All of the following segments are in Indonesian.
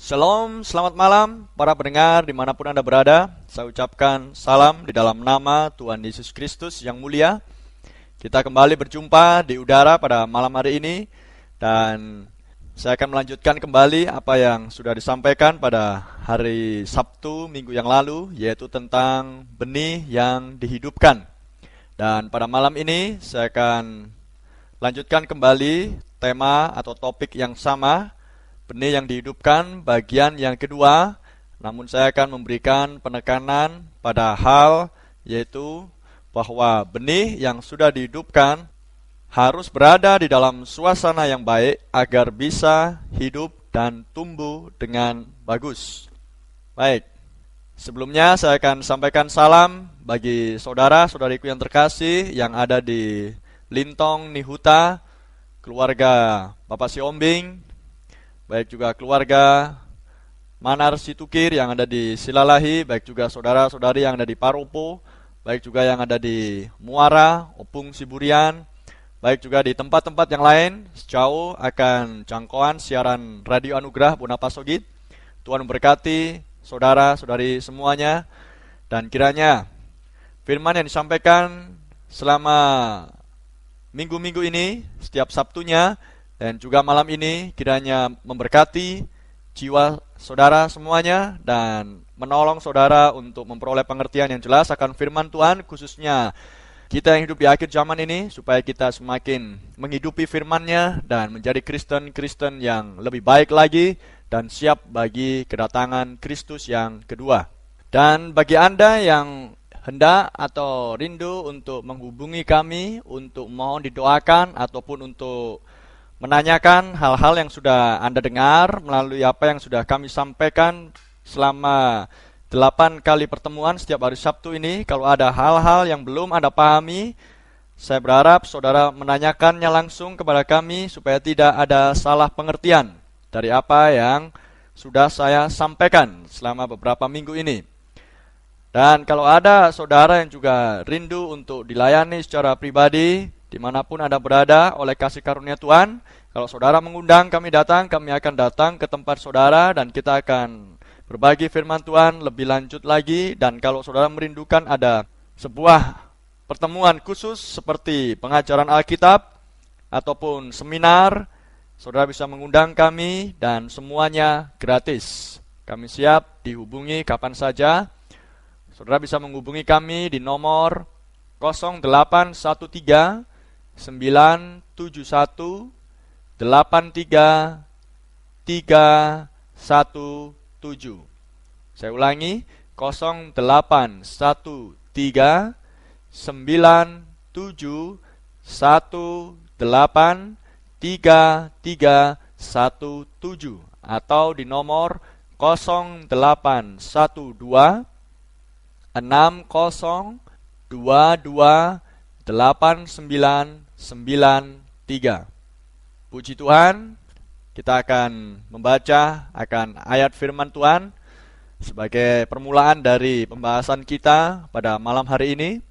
Shalom, selamat malam para pendengar dimanapun Anda berada. Saya ucapkan salam di dalam nama Tuhan Yesus Kristus yang mulia. Kita kembali berjumpa di udara pada malam hari ini. Dan saya akan melanjutkan kembali apa yang sudah disampaikan pada hari Sabtu minggu yang lalu, yaitu tentang benih yang dihidupkan. Dan pada malam ini saya akan lanjutkan kembali tema atau topik yang sama, benih yang dihidupkan bagian yang kedua, namun saya akan memberikan penekanan pada hal yaitu bahwa benih yang sudah dihidupkan harus berada di dalam suasana yang baik agar bisa hidup dan tumbuh dengan bagus. Baik, sebelumnya saya akan sampaikan salam bagi saudara-saudariku yang terkasih yang ada di Lintong, Nihuta, keluarga Bapak Siombing, baik juga keluarga Manar Situkir yang ada di Silalahi, baik juga saudara-saudari yang ada di Paropo, baik juga yang ada di Muara, Opung Siburian, baik juga di tempat-tempat yang lain sejauh akan jangkauan siaran Radio Anugerah Bonapasogit. Tuhan memberkati saudara-saudari semuanya, dan kiranya firman yang disampaikan selama minggu-minggu ini, setiap Sabtunya dan juga malam ini, kiranya memberkati jiwa saudara semuanya dan menolong saudara untuk memperoleh pengertian yang jelas akan firman Tuhan, khususnya kita yang hidup di akhir zaman ini, supaya kita semakin menghidupi firman-Nya dan menjadi Kristen-Kristen yang lebih baik lagi dan siap bagi kedatangan Kristus yang kedua. Dan bagi Anda yang hendak atau rindu untuk menghubungi kami, untuk mohon didoakan ataupun untuk menanyakan hal-hal yang sudah Anda dengar melalui apa yang sudah kami sampaikan selama 8 kali pertemuan setiap hari Sabtu ini. Kalau ada hal-hal yang belum Anda pahami, saya berharap saudara menanyakannya langsung kepada kami supaya tidak ada salah pengertian dari apa yang sudah saya sampaikan selama beberapa minggu ini. Dan kalau ada saudara yang juga rindu untuk dilayani secara pribadi dimanapun Anda berada oleh kasih karunia Tuhan, kalau saudara mengundang kami datang, kami akan datang ke tempat saudara dan kita akan berbagi firman Tuhan lebih lanjut lagi. Dan kalau saudara merindukan ada sebuah pertemuan khusus seperti pengajaran Alkitab ataupun seminar, saudara bisa mengundang kami dan semuanya gratis. Kami siap dihubungi kapan saja. Saudara bisa menghubungi kami di nomor 0813 971 83317. Saya ulangi, 0813 971 83317 atau di nomor 0812 60228993. Puji Tuhan, kita akan membaca akan ayat firman Tuhan sebagai permulaan dari pembahasan kita pada malam hari ini,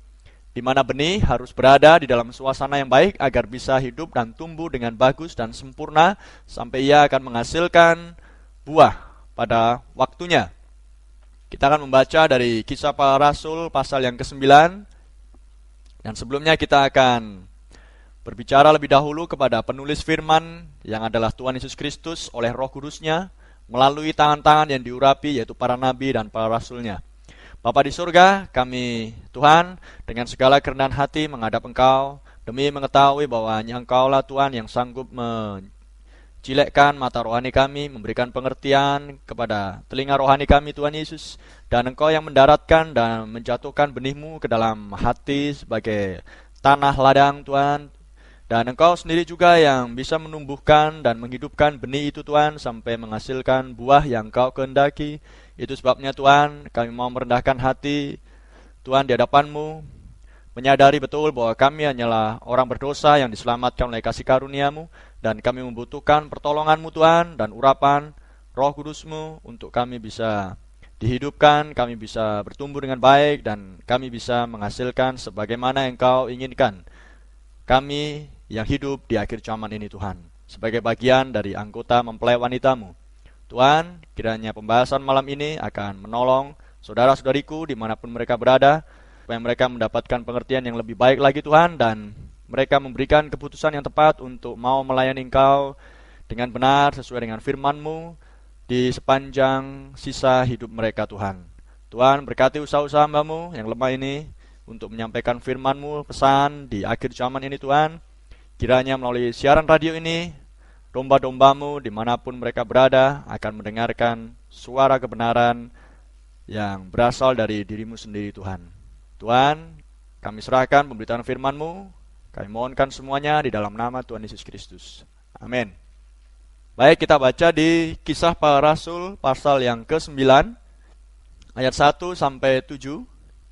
di mana benih harus berada di dalam suasana yang baik agar bisa hidup dan tumbuh dengan bagus dan sempurna sampai ia akan menghasilkan buah pada waktunya. Kita akan membaca dari Kisah Para Rasul pasal yang ke-9, dan sebelumnya kita akan berbicara lebih dahulu kepada penulis firman yang adalah Tuhan Yesus Kristus oleh Roh Kudus-Nya melalui tangan-tangan yang diurapi, yaitu para nabi dan para rasulnya. Bapa di surga, kami Tuhan dengan segala kerendahan hati menghadap Engkau demi mengetahui bahwa hanya Engkau-lah Tuhan yang sanggup mencilekkan mata rohani kami, memberikan pengertian kepada telinga rohani kami Tuhan Yesus, dan Engkau yang mendaratkan dan menjatuhkan benih-Mu ke dalam hati sebagai tanah ladang Tuhan. Dan Engkau sendiri juga yang bisa menumbuhkan dan menghidupkan benih itu Tuhan sampai menghasilkan buah yang Engkau kehendaki. Itu sebabnya Tuhan, kami mau merendahkan hati Tuhan di hadapan-Mu, menyadari betul bahwa kami hanyalah orang berdosa yang diselamatkan oleh kasih karunia-Mu, dan kami membutuhkan pertolongan-Mu Tuhan dan urapan Roh Kudus-Mu untuk kami bisa dihidupkan, kami bisa bertumbuh dengan baik, dan kami bisa menghasilkan sebagaimana yang Engkau inginkan. Kami yang hidup di akhir zaman ini Tuhan, sebagai bagian dari anggota mempelai wanita-Mu, Tuhan, kiranya pembahasan malam ini akan menolong saudara-saudariku dimanapun mereka berada, supaya mereka mendapatkan pengertian yang lebih baik lagi Tuhan, dan mereka memberikan keputusan yang tepat untuk mau melayani Engkau dengan benar sesuai dengan firman-Mu di sepanjang sisa hidup mereka Tuhan. Tuhan, berkati usaha-usaha hamba-Mu yang lemah ini untuk menyampaikan firman-Mu, pesan di akhir zaman ini Tuhan. Kiranya melalui siaran radio ini, domba-domba-Mu dimanapun mereka berada akan mendengarkan suara kebenaran yang berasal dari diri-Mu sendiri Tuhan. Tuhan, kami serahkan pemberitaan firman-Mu, kami mohonkan semuanya di dalam nama Tuhan Yesus Kristus. Amin. Baik, kita baca di Kisah Para Rasul pasal yang ke-9 ayat 1 sampai 7.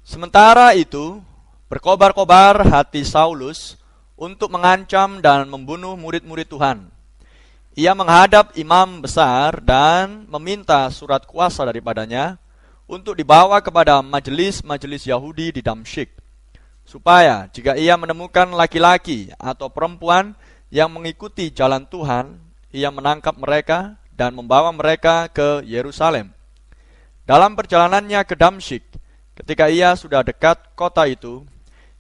Sementara itu, berkobar-kobar hati Saulus untuk mengancam dan membunuh murid-murid Tuhan. Ia menghadap imam besar dan meminta surat kuasa daripadanya untuk dibawa kepada majelis-majelis Yahudi di Damsyik, supaya jika ia menemukan laki-laki atau perempuan yang mengikuti jalan Tuhan, ia menangkap mereka dan membawa mereka ke Yerusalem. Dalam perjalanannya ke Damsyik, ketika ia sudah dekat kota itu,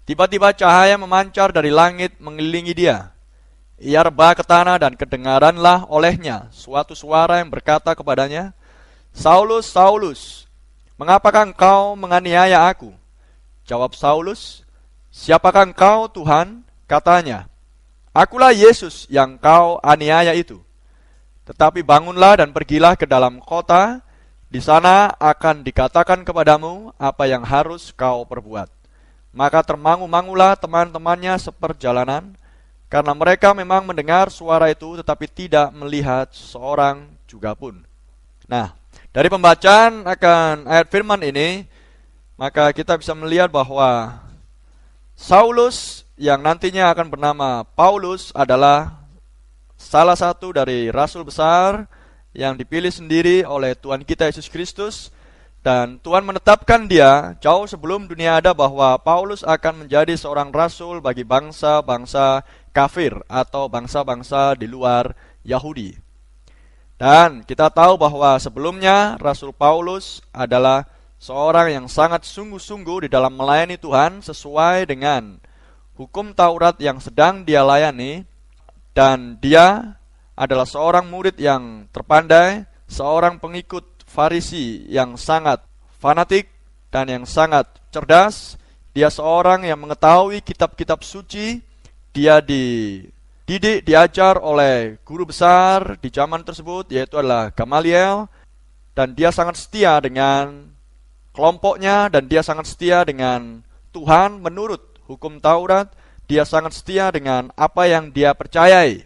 tiba-tiba cahaya memancar dari langit mengelilingi dia. Ia rebah ke tanah dan kedengaranlah olehnya suatu suara yang berkata kepadanya, "Saulus, Saulus, mengapakah engkau menganiaya aku?" Jawab Saulus, "Siapakah engkau, Tuhan?" Katanya, "Akulah Yesus yang kau aniaya itu. Tetapi bangunlah dan pergilah ke dalam kota, di sana akan dikatakan kepadamu apa yang harus kau perbuat." Maka termangu-mangulah teman-temannya seperjalanan, karena mereka memang mendengar suara itu tetapi tidak melihat seorang juga pun. Nah, dari pembacaan akan ayat firman ini, maka kita bisa melihat bahwa Saulus yang nantinya akan bernama Paulus adalah salah satu dari rasul besar yang dipilih sendiri oleh Tuhan kita Yesus Kristus, dan Tuhan menetapkan dia jauh sebelum dunia ada bahwa Paulus akan menjadi seorang rasul bagi bangsa-bangsa kafir atau bangsa-bangsa di luar Yahudi. Dan kita tahu bahwa sebelumnya Rasul Paulus adalah seorang yang sangat sungguh-sungguh di dalam melayani Tuhan sesuai dengan hukum Taurat yang sedang dia layani, dan dia adalah seorang murid yang terpandai, seorang pengikut Farisi yang sangat fanatik dan yang sangat cerdas. Dia seorang yang mengetahui kitab-kitab suci. Dia dididik, diajar oleh guru besar di zaman tersebut, yaitu adalah Gamaliel. Dan dia sangat setia dengan kelompoknya, dan dia sangat setia dengan Tuhan menurut hukum Taurat. Dia sangat setia dengan apa yang dia percayai.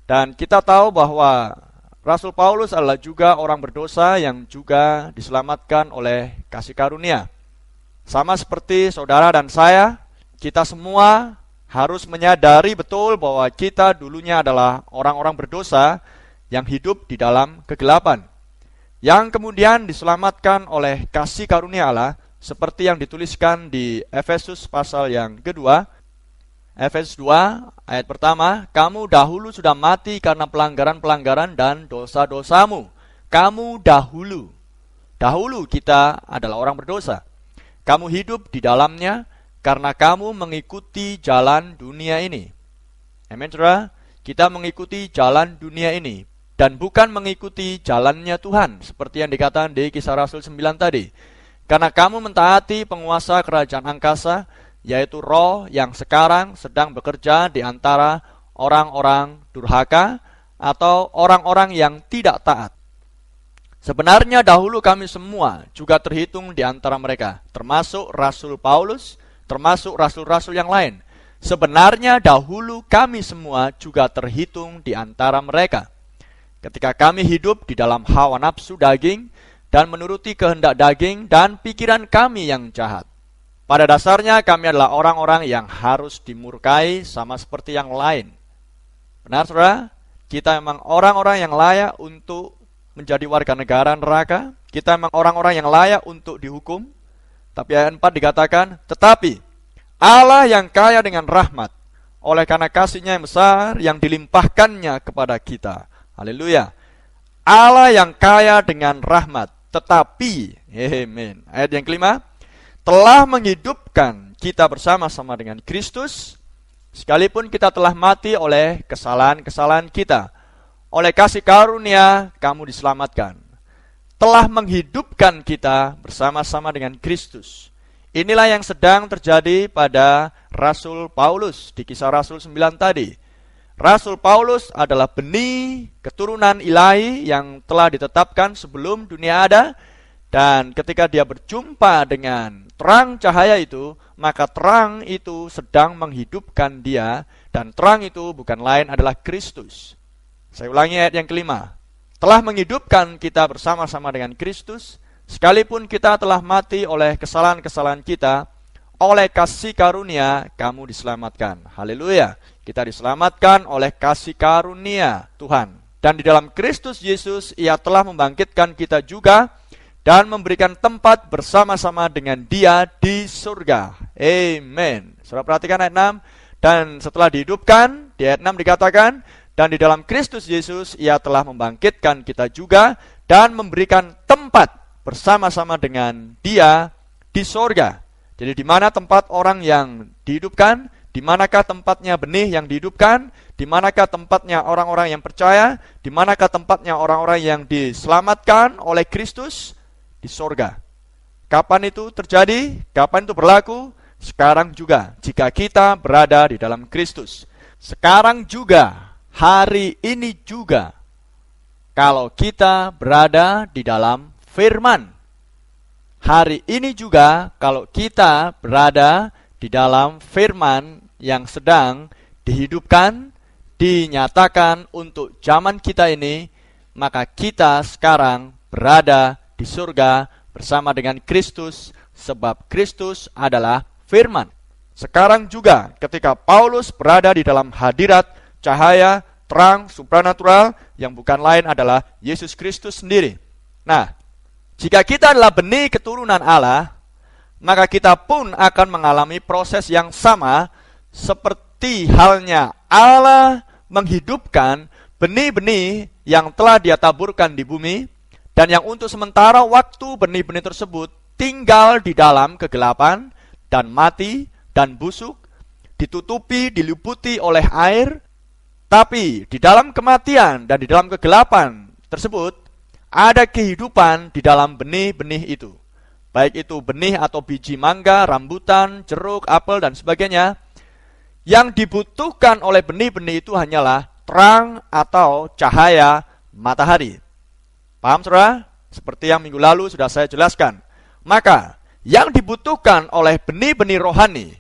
Dan kita tahu bahwa Rasul Paulus adalah juga orang berdosa yang juga diselamatkan oleh kasih karunia. Sama seperti saudara dan saya, kita semua harus menyadari betul bahwa kita dulunya adalah orang-orang berdosa yang hidup di dalam kegelapan, yang kemudian diselamatkan oleh kasih karunia Allah, seperti yang dituliskan di Efesus pasal yang kedua. Efesus 2 ayat pertama, "Kamu dahulu sudah mati karena pelanggaran-pelanggaran dan dosa-dosamu." Kamu dahulu kita adalah orang berdosa. Kamu hidup di dalamnya karena kamu mengikuti jalan dunia ini. Amin, saudara. Kita mengikuti jalan dunia ini dan bukan mengikuti jalannya Tuhan, seperti yang dikatakan di Kisah Rasul 9 tadi. Karena kamu mentaati penguasa kerajaan angkasa, yaitu roh yang sekarang sedang bekerja di antara orang-orang durhaka atau orang-orang yang tidak taat. Sebenarnya dahulu kami semua juga terhitung di antara mereka, termasuk Rasul Paulus, termasuk rasul-rasul yang lain. Sebenarnya dahulu kami semua juga terhitung di antara mereka. Ketika kami hidup di dalam hawa nafsu daging dan menuruti kehendak daging dan pikiran kami yang jahat. Pada dasarnya kami adalah orang-orang yang harus dimurkai sama seperti yang lain. Benar, saudara? Kita memang orang-orang yang layak untuk menjadi warga negara neraka. Kita memang orang-orang yang layak untuk dihukum. Tapi ayat 4 dikatakan, tetapi Allah yang kaya dengan rahmat, oleh karena kasih-Nya yang besar yang dilimpahkannya kepada kita. Haleluya. Allah yang kaya dengan rahmat, tetapi, amen. Ayat yang kelima, telah menghidupkan kita bersama-sama dengan Kristus, sekalipun kita telah mati oleh kesalahan-kesalahan kita. Oleh kasih karunia, kamu diselamatkan. Telah menghidupkan kita bersama-sama dengan Kristus. Inilah yang sedang terjadi pada Rasul Paulus di Kisah Rasul 9 tadi. Rasul Paulus adalah benih keturunan ilahi yang telah ditetapkan sebelum dunia ada, dan ketika dia berjumpa dengan terang cahaya itu, maka terang itu sedang menghidupkan dia, dan terang itu bukan lain adalah Kristus. Saya ulangi ayat yang kelima. Telah menghidupkan kita bersama-sama dengan Kristus, sekalipun kita telah mati oleh kesalahan-kesalahan kita, oleh kasih karunia kamu diselamatkan. Haleluya. Kita diselamatkan oleh kasih karunia Tuhan. Dan di dalam Kristus Yesus, Ia telah membangkitkan kita juga dan memberikan tempat bersama-sama dengan Dia di surga. Amen. Saudara perhatikan ayat 6. Dan setelah dihidupkan, di ayat 6 dikatakan, dan di dalam Kristus Yesus Ia telah membangkitkan kita juga dan memberikan tempat bersama-sama dengan Dia di surga. Jadi di mana tempat orang yang dihidupkan? Di manakah tempatnya benih yang dihidupkan? Di manakah tempatnya orang-orang yang percaya? Di manakah tempatnya orang-orang yang diselamatkan oleh Kristus? Di surga. Kapan itu terjadi? Kapan itu berlaku? Sekarang juga, jika kita berada di dalam Kristus. Sekarang juga, hari ini juga, kalau kita berada di dalam firman. Hari ini juga, kalau kita berada di dalam firman yang sedang dihidupkan, dinyatakan untuk zaman kita ini, maka kita sekarang berada di surga bersama dengan Kristus, sebab Kristus adalah firman. Sekarang juga ketika Paulus berada di dalam hadirat cahaya, terang, supranatural, yang bukan lain adalah Yesus Kristus sendiri. Nah, jika kita adalah benih keturunan Allah, maka kita pun akan mengalami proses yang sama seperti halnya Allah menghidupkan benih-benih yang telah Dia taburkan di bumi, dan yang untuk sementara waktu benih-benih tersebut tinggal di dalam kegelapan dan mati dan busuk, ditutupi, diliputi oleh air. Tapi di dalam kematian dan di dalam kegelapan tersebut ada kehidupan di dalam benih-benih itu. Baik itu benih atau biji mangga, rambutan, jeruk, apel, dan sebagainya. Yang dibutuhkan oleh benih-benih itu hanyalah terang atau cahaya matahari. Paham, saudara? Seperti yang minggu lalu sudah saya jelaskan. Maka, yang dibutuhkan oleh benih-benih rohani,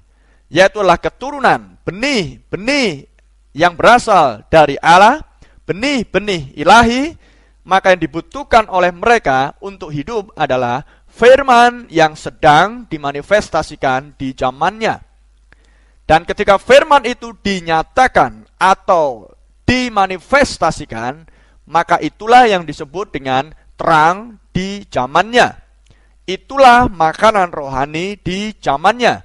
yaitu adalah keturunan benih-benih yang berasal dari Allah, benih-benih ilahi, maka yang dibutuhkan oleh mereka untuk hidup adalah firman yang sedang dimanifestasikan di zamannya. Dan ketika firman itu dinyatakan atau dimanifestasikan, maka itulah yang disebut dengan terang di zamannya. Itulah makanan rohani di zamannya.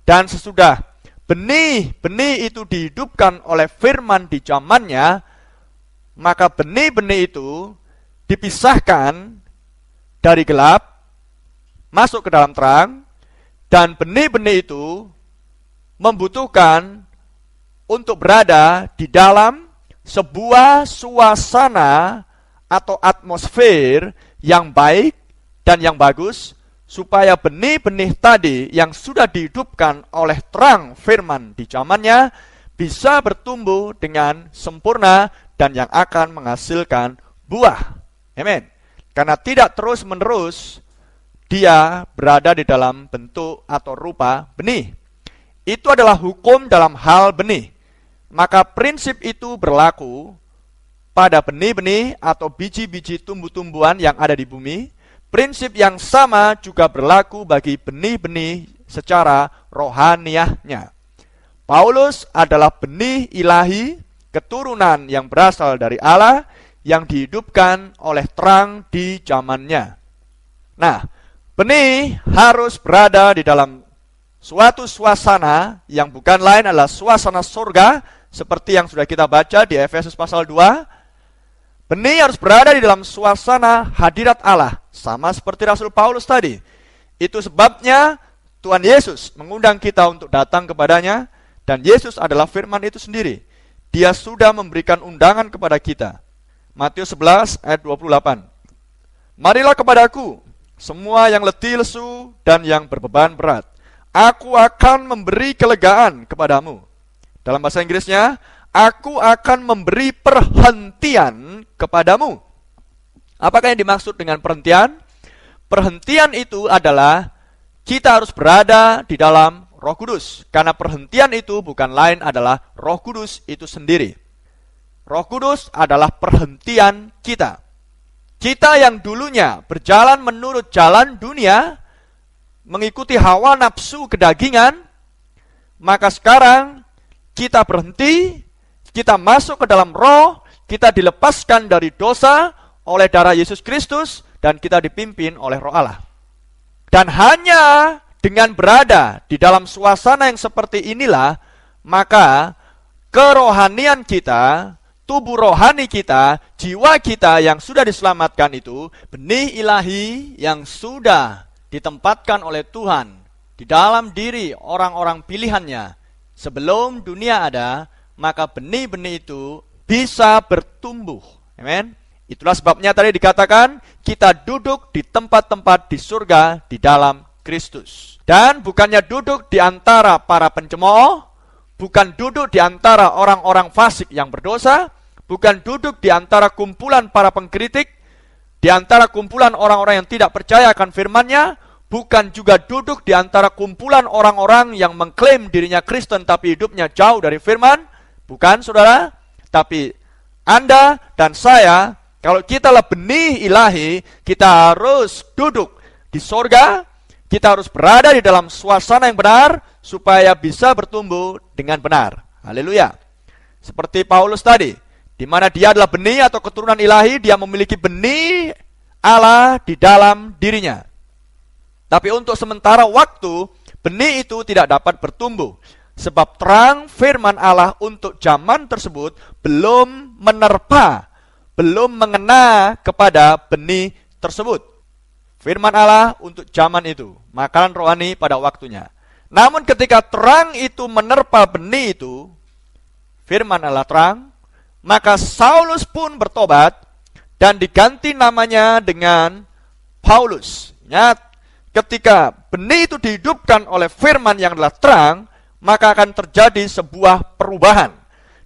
Dan sesudah benih-benih itu dihidupkan oleh firman di zamannya, maka benih-benih itu dipisahkan dari gelap, masuk ke dalam terang, dan benih-benih itu membutuhkan untuk berada di dalam sebuah suasana atau atmosfer yang baik dan yang bagus, supaya benih-benih tadi yang sudah dihidupkan oleh terang firman di zamannya bisa bertumbuh dengan sempurna dan yang akan menghasilkan buah. Amin. Karena tidak terus-menerus dia berada di dalam bentuk atau rupa benih. Itu adalah hukum dalam hal benih. Maka prinsip itu berlaku pada benih-benih atau biji-biji tumbuh-tumbuhan yang ada di bumi. Prinsip yang sama juga berlaku bagi benih-benih secara rohaniahnya. Paulus adalah benih ilahi, keturunan yang berasal dari Allah, yang dihidupkan oleh terang di zamannya. Nah, benih harus berada di dalam suatu suasana yang bukan lain adalah suasana surga, seperti yang sudah kita baca di Efesus pasal 2. Benih harus berada di dalam suasana hadirat Allah, sama seperti Rasul Paulus tadi. Itu sebabnya Tuhan Yesus mengundang kita untuk datang kepadanya, dan Yesus adalah firman itu sendiri. Dia sudah memberikan undangan kepada kita. Matius 11 ayat 28. Marilah kepadaku, semua yang letih lesu dan yang berbeban berat. Aku akan memberi kelegaan kepadamu. Dalam bahasa Inggrisnya, aku akan memberi perhentian kepadamu. Apakah yang dimaksud dengan perhentian? Perhentian itu adalah kita harus berada di dalam Roh Kudus. Karena perhentian itu bukan lain adalah Roh Kudus itu sendiri. Roh Kudus adalah perhentian kita. Kita yang dulunya berjalan menurut jalan dunia, mengikuti hawa nafsu kedagingan, maka sekarang kita berhenti, kita masuk ke dalam roh, kita dilepaskan dari dosa oleh darah Yesus Kristus, dan kita dipimpin oleh Roh Allah. Dan hanya dengan berada di dalam suasana yang seperti inilah, maka kerohanian kita, tubuh rohani kita, jiwa kita yang sudah diselamatkan itu, benih ilahi yang sudah ditempatkan oleh Tuhan di dalam diri orang-orang pilihannya sebelum dunia ada, maka benih-benih itu bisa bertumbuh. Amen. Itulah sebabnya tadi dikatakan kita duduk di tempat-tempat di surga di dalam Kristus. Dan bukannya duduk di antara para pencemooh, bukan duduk di antara orang-orang fasik yang berdosa, bukan duduk di antara kumpulan para pengkritik, di antara kumpulan orang-orang yang tidak percaya akan firman-Nya, bukan juga duduk di antara kumpulan orang-orang yang mengklaim dirinya Kristen tapi hidupnya jauh dari firman. Bukan, saudara. Tapi Anda dan saya, kalau kita adalah benih ilahi, kita harus duduk di sorga. Kita harus berada di dalam suasana yang benar supaya bisa bertumbuh dengan benar. Haleluya. Seperti Paulus tadi, di mana dia adalah benih atau keturunan ilahi, dia memiliki benih Allah di dalam dirinya. Tapi untuk sementara waktu, benih itu tidak dapat bertumbuh. Sebab terang firman Allah untuk zaman tersebut belum menerpa, belum mengena kepada benih tersebut. Firman Allah untuk zaman itu, makanan rohani pada waktunya. Namun ketika terang itu menerpa benih itu, firman Allah terang, maka Saulus pun bertobat dan diganti namanya dengan Paulus. Ingat, ketika benih itu dihidupkan oleh firman yang adalah terang, maka akan terjadi sebuah perubahan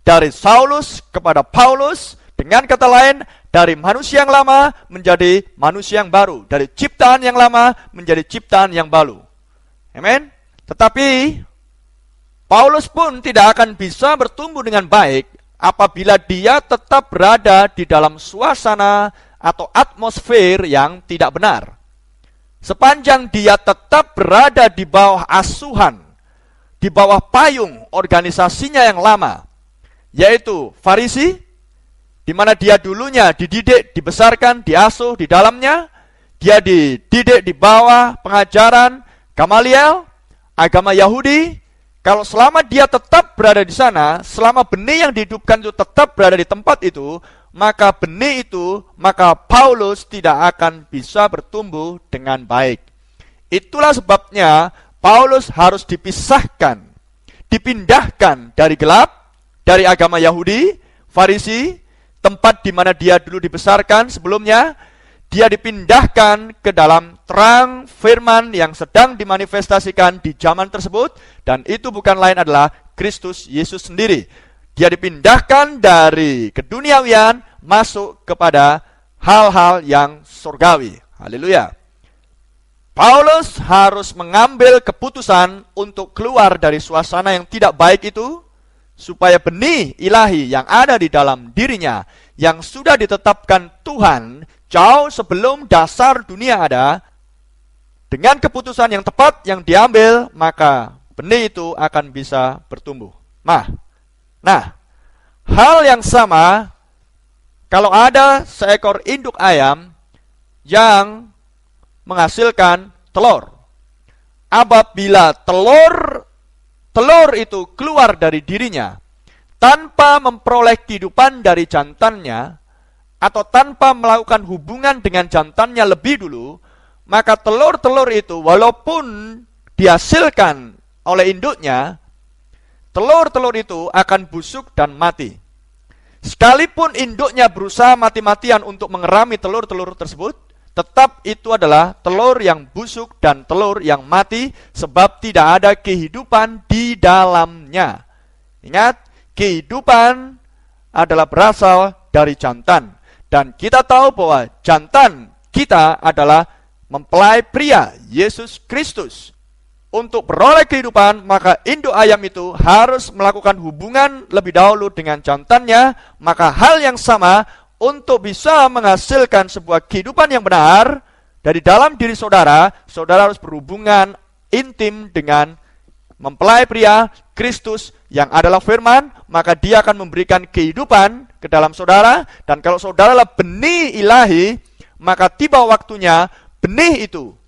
dari Saulus kepada Paulus. Dengan kata lain, dari manusia yang lama menjadi manusia yang baru, dari ciptaan yang lama menjadi ciptaan yang baru. Amen. Tetapi Paulus pun tidak akan bisa bertumbuh dengan baik apabila dia tetap berada di dalam suasana atau atmosfer yang tidak benar. Sepanjang dia tetap berada di bawah asuhan, di bawah payung organisasinya yang lama, yaitu Farisi, di mana dia dulunya dididik, dibesarkan, diasuh di dalamnya. Dia dididik di bawah pengajaran Gamaliel, agama Yahudi. Kalau selama dia tetap berada di sana, selama benih yang dihidupkan itu tetap berada di tempat itu, maka benih itu, maka Paulus tidak akan bisa bertumbuh dengan baik. Itulah sebabnya Paulus harus dipisahkan, dipindahkan dari gelap, dari agama Yahudi, Farisi, tempat di mana dia dulu dibesarkan sebelumnya. Dia dipindahkan ke dalam terang firman yang sedang dimanifestasikan di zaman tersebut, dan itu bukan lain adalah Kristus Yesus sendiri. Dia dipindahkan dari keduniawian masuk kepada hal-hal yang surgawi. Haleluya. Paulus harus mengambil keputusan untuk keluar dari suasana yang tidak baik itu, supaya benih ilahi yang ada di dalam dirinya, yang sudah ditetapkan Tuhan jauh sebelum dasar dunia ada, dengan keputusan yang tepat yang diambil, maka benih itu akan bisa bertumbuh. Nah, hal yang sama kalau ada seekor induk ayam yang menghasilkan telur. Apabila telur itu keluar dari dirinya tanpa memperoleh kehidupan dari jantannya, atau tanpa melakukan hubungan dengan jantannya lebih dulu, maka telur-telur itu walaupun dihasilkan oleh induknya, telur-telur itu akan busuk dan mati. Sekalipun induknya berusaha mati-matian untuk mengerami telur-telur tersebut, tetap itu adalah telur yang busuk dan telur yang mati, sebab tidak ada kehidupan di dalamnya. Ingat, kehidupan adalah berasal dari jantan. Dan kita tahu bahwa jantan kita adalah mempelai pria, Yesus Kristus. Untuk beroleh kehidupan, maka induk ayam itu harus melakukan hubungan lebih dahulu dengan jantannya. Maka hal yang sama, untuk bisa menghasilkan sebuah kehidupan yang benar dari dalam diri saudara, saudara harus berhubungan intim dengan mempelai pria, Kristus yang adalah firman, maka dia akan memberikan kehidupan ke dalam saudara. Dan kalau saudara adalah benih ilahi, maka tiba waktunya benih itu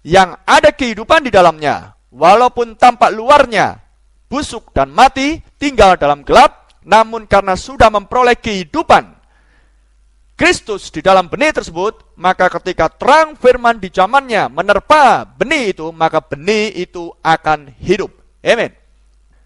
yang ada kehidupan di dalamnya, walaupun tampak luarnya busuk dan mati, tinggal dalam gelap, namun karena sudah memperoleh kehidupan Kristus di dalam benih tersebut, maka ketika terang firman di zamannya menerpa benih itu, maka benih itu akan hidup. Amin.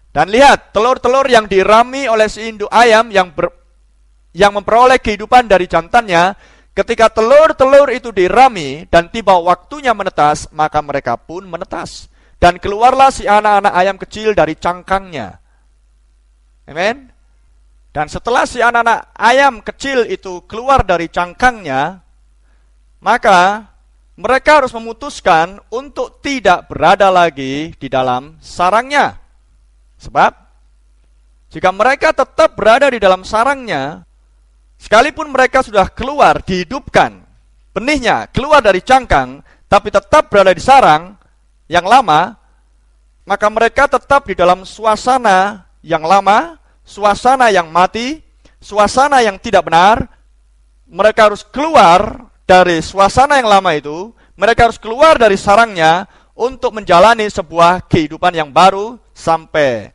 Dan lihat, telur-telur yang dirami oleh si induk ayam yang memperoleh kehidupan dari jantannya, ketika telur-telur itu dirami dan tiba waktunya menetas, maka mereka pun menetas. Dan keluarlah si anak-anak ayam kecil dari cangkangnya. Amin. Dan setelah si anak-anak ayam kecil itu keluar dari cangkangnya, maka mereka harus memutuskan untuk tidak berada lagi di dalam sarangnya. Sebab jika mereka tetap berada di dalam sarangnya, sekalipun mereka sudah keluar, dihidupkan, benihnya keluar dari cangkang, tapi tetap berada di sarang yang lama, maka mereka tetap di dalam suasana yang lama, suasana yang mati, suasana yang tidak benar. Mereka harus keluar dari suasana yang lama itu, mereka harus keluar dari sarangnya untuk menjalani sebuah kehidupan yang baru, sampai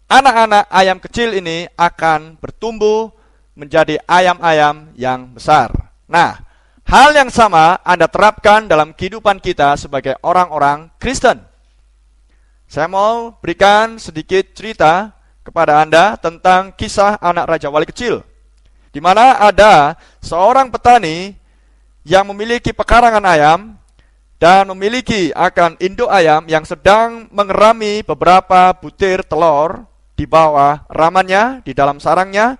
anak-anak ayam kecil ini akan bertumbuh menjadi ayam-ayam yang besar. Nah, hal yang sama Anda terapkan dalam kehidupan kita sebagai orang-orang Kristen. Saya mau berikan sedikit cerita kepada Anda tentang kisah anak Raja Wali kecil, di mana ada seorang petani yang memiliki pekarangan ayam dan memiliki akan induk ayam yang sedang mengerami beberapa butir telur di bawah ramannya, di dalam sarangnya.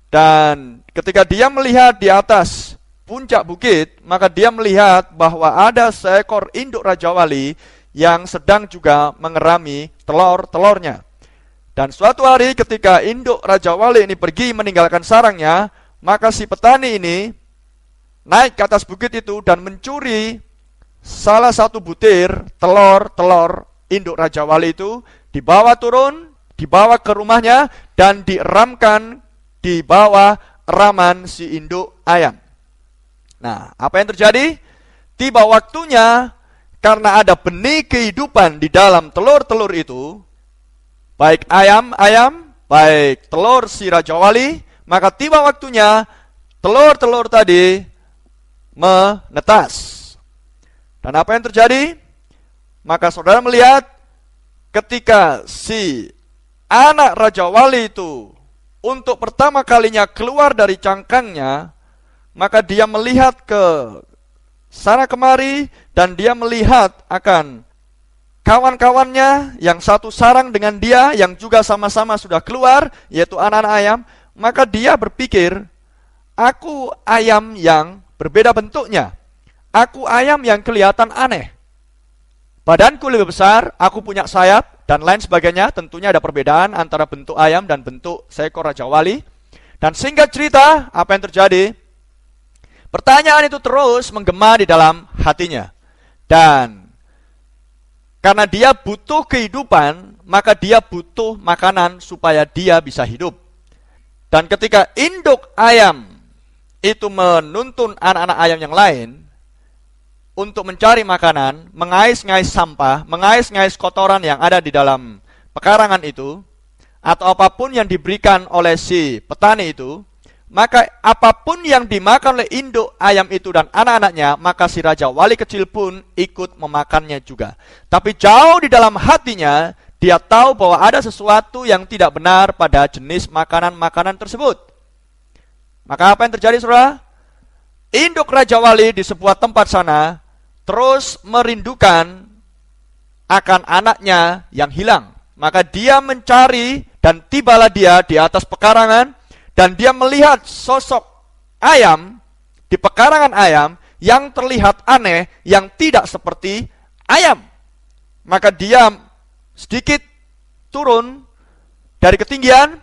Dan ketika dia melihat di atas puncak bukit, maka dia melihat bahwa ada seekor induk Raja Wali yang sedang juga mengerami telur-telurnya. Dan suatu hari ketika induk Raja Wali ini pergi meninggalkan sarangnya, maka si petani ini naik ke atas bukit itu dan mencuri salah satu butir telur-telur induk Raja Wali itu, dibawa turun, dibawa ke rumahnya, dan dieramkan di bawah raman si induk ayam. Nah, apa yang terjadi? Tiba waktunya, karena ada benih kehidupan di dalam telur-telur itu, baik ayam-ayam, baik telur si Raja Wali, maka tiba waktunya telur-telur tadi menetas. Dan apa yang terjadi? Maka saudara melihat ketika si anak Raja Wali itu untuk pertama kalinya keluar dari cangkangnya, maka dia melihat ke sana kemari dan dia melihat akan kawan-kawannya yang satu sarang dengan dia, yang juga sama-sama sudah keluar, yaitu anak-anak ayam. Maka dia berpikir, aku ayam yang berbeda bentuknya, aku ayam yang kelihatan aneh, badanku lebih besar, aku punya sayap, dan lain sebagainya. Tentunya ada perbedaan antara bentuk ayam dan bentuk seekor Raja Wali. Dan singkat cerita, apa yang terjadi? Pertanyaan itu terus menggema di dalam hatinya. Dan karena dia butuh kehidupan, maka dia butuh makanan supaya dia bisa hidup. Dan ketika induk ayam itu menuntun anak-anak ayam yang lain untuk mencari makanan, mengais-ngais sampah, mengais-ngais kotoran yang ada di dalam pekarangan itu, atau apapun yang diberikan oleh si petani itu, maka apapun yang dimakan oleh induk ayam itu dan anak-anaknya, maka si raja wali kecil pun ikut memakannya juga. Tapi jauh di dalam hatinya, dia tahu bahwa ada sesuatu yang tidak benar pada jenis makanan-makanan tersebut. Maka apa yang terjadi, saudara? Induk raja wali di sebuah tempat sana terus merindukan akan anaknya yang hilang. Maka dia mencari dan tibalah dia di atas pekarangan, dan dia melihat sosok ayam di pekarangan ayam yang terlihat aneh, yang tidak seperti ayam. Maka dia sedikit turun dari ketinggian,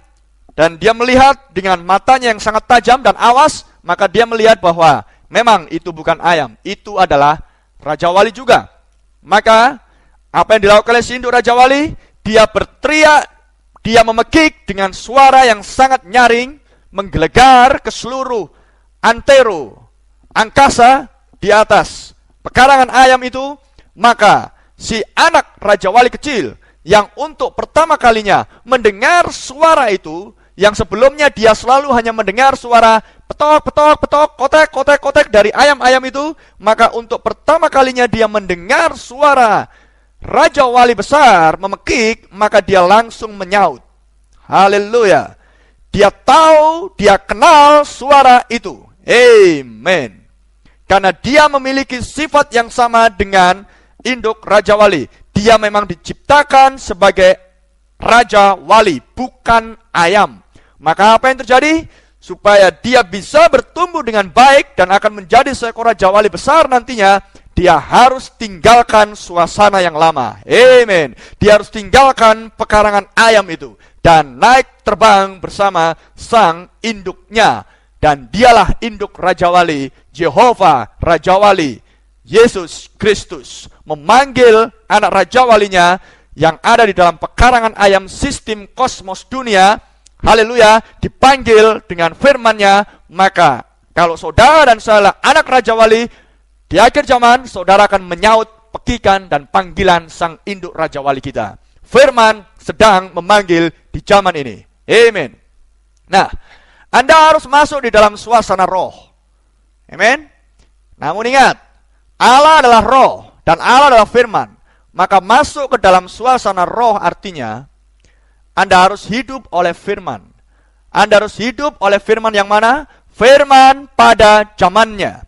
dan dia melihat dengan matanya yang sangat tajam dan awas, maka dia melihat bahwa memang itu bukan ayam, itu adalah raja wali juga. Maka apa yang dilakukan oleh si induk raja wali? Dia berteriak, dia memekik dengan suara yang sangat nyaring, menggelegar ke seluruh antero angkasa di atas pekarangan ayam itu. Maka si anak raja wali kecil yang untuk pertama kalinya mendengar suara itu, yang sebelumnya dia selalu hanya mendengar suara petok, petok, petok, kotek, kotek, kotek dari ayam-ayam itu, maka untuk pertama kalinya dia mendengar suara raja wali besar memekik, maka dia langsung menyaut. Haleluya. Dia tahu, dia kenal suara itu. Amen. Karena dia memiliki sifat yang sama dengan induk raja wali. Dia memang diciptakan sebagai raja wali, bukan ayam. Maka apa yang terjadi? Supaya dia bisa bertumbuh dengan baik dan akan menjadi seekor raja wali besar nantinya, dia harus tinggalkan suasana yang lama. Amen. Dia harus tinggalkan pekarangan ayam itu dan naik terbang bersama sang induknya. Dan dialah induk raja wali, Jehovah raja wali, Yesus Kristus, memanggil anak raja walinya yang ada di dalam pekarangan ayam sistem kosmos dunia. Haleluya, dipanggil dengan firman-Nya. Maka kalau saudara dan saya anak raja wali, di akhir zaman saudara akan menyaut pekikan dan panggilan sang induk raja wali kita. Firman sedang memanggil di zaman ini. Amen. Nah, Anda harus masuk di dalam suasana roh. Amen. Namun ingat, Allah adalah roh dan Allah adalah firman. Maka masuk ke dalam suasana roh artinya Anda harus hidup oleh firman. Anda harus hidup oleh firman yang mana? Firman pada zamannya.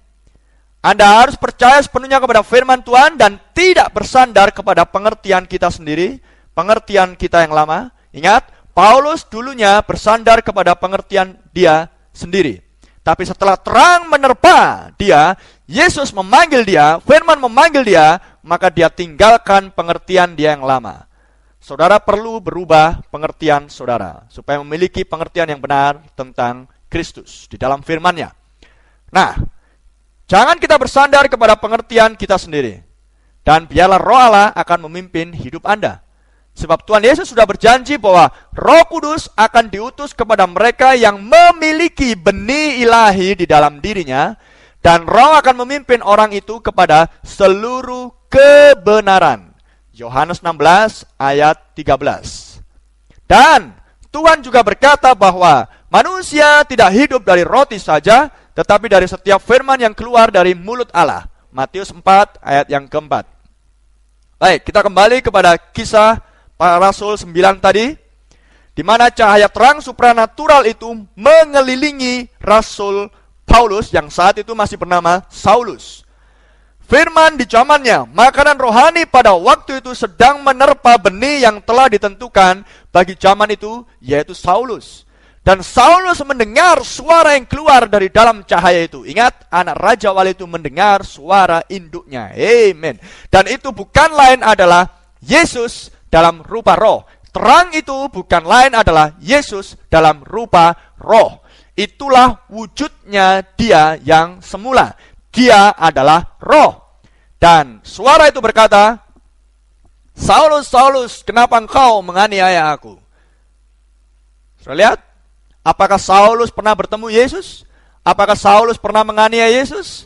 Anda harus percaya sepenuhnya kepada firman Tuhan dan tidak bersandar kepada pengertian kita sendiri, pengertian kita yang lama. Ingat, Paulus dulunya bersandar kepada pengertian dia sendiri. Tapi setelah terang menerpa dia, Yesus memanggil dia, firman memanggil dia, maka dia tinggalkan pengertian dia yang lama. Saudara perlu berubah pengertian saudara, supaya memiliki pengertian yang benar tentang Kristus di dalam firman-Nya. Nah, jangan kita bersandar kepada pengertian kita sendiri. Dan biarlah roh Allah akan memimpin hidup Anda. Sebab Tuhan Yesus sudah berjanji bahwa Roh Kudus akan diutus kepada mereka yang memiliki benih ilahi di dalam dirinya. Dan roh akan memimpin orang itu kepada seluruh kebenaran. Yohanes 16 ayat 13. Dan Tuhan juga berkata bahwa manusia tidak hidup dari roti saja, tetapi dari setiap firman yang keluar dari mulut Allah. Matius 4 ayat yang keempat. Baik, kita kembali kepada kisah para rasul 9 tadi, di mana cahaya terang supranatural itu mengelilingi Rasul Paulus yang saat itu masih bernama Saulus. Firman di zamannya, makanan rohani pada waktu itu sedang menerpa benih yang telah ditentukan bagi zaman itu, yaitu Saulus. Dan Saulus mendengar suara yang keluar dari dalam cahaya itu. Ingat, anak raja wali itu mendengar suara induknya. Amen. Dan itu bukan lain adalah Yesus dalam rupa roh. Terang itu bukan lain adalah Yesus dalam rupa roh. Itulah wujudnya dia yang semula. Dia adalah roh. Dan suara itu berkata, Saulus, Saulus, kenapa engkau menganiaya aku? Sudah lihat? Apakah Saulus pernah bertemu Yesus? Apakah Saulus pernah menganiaya Yesus?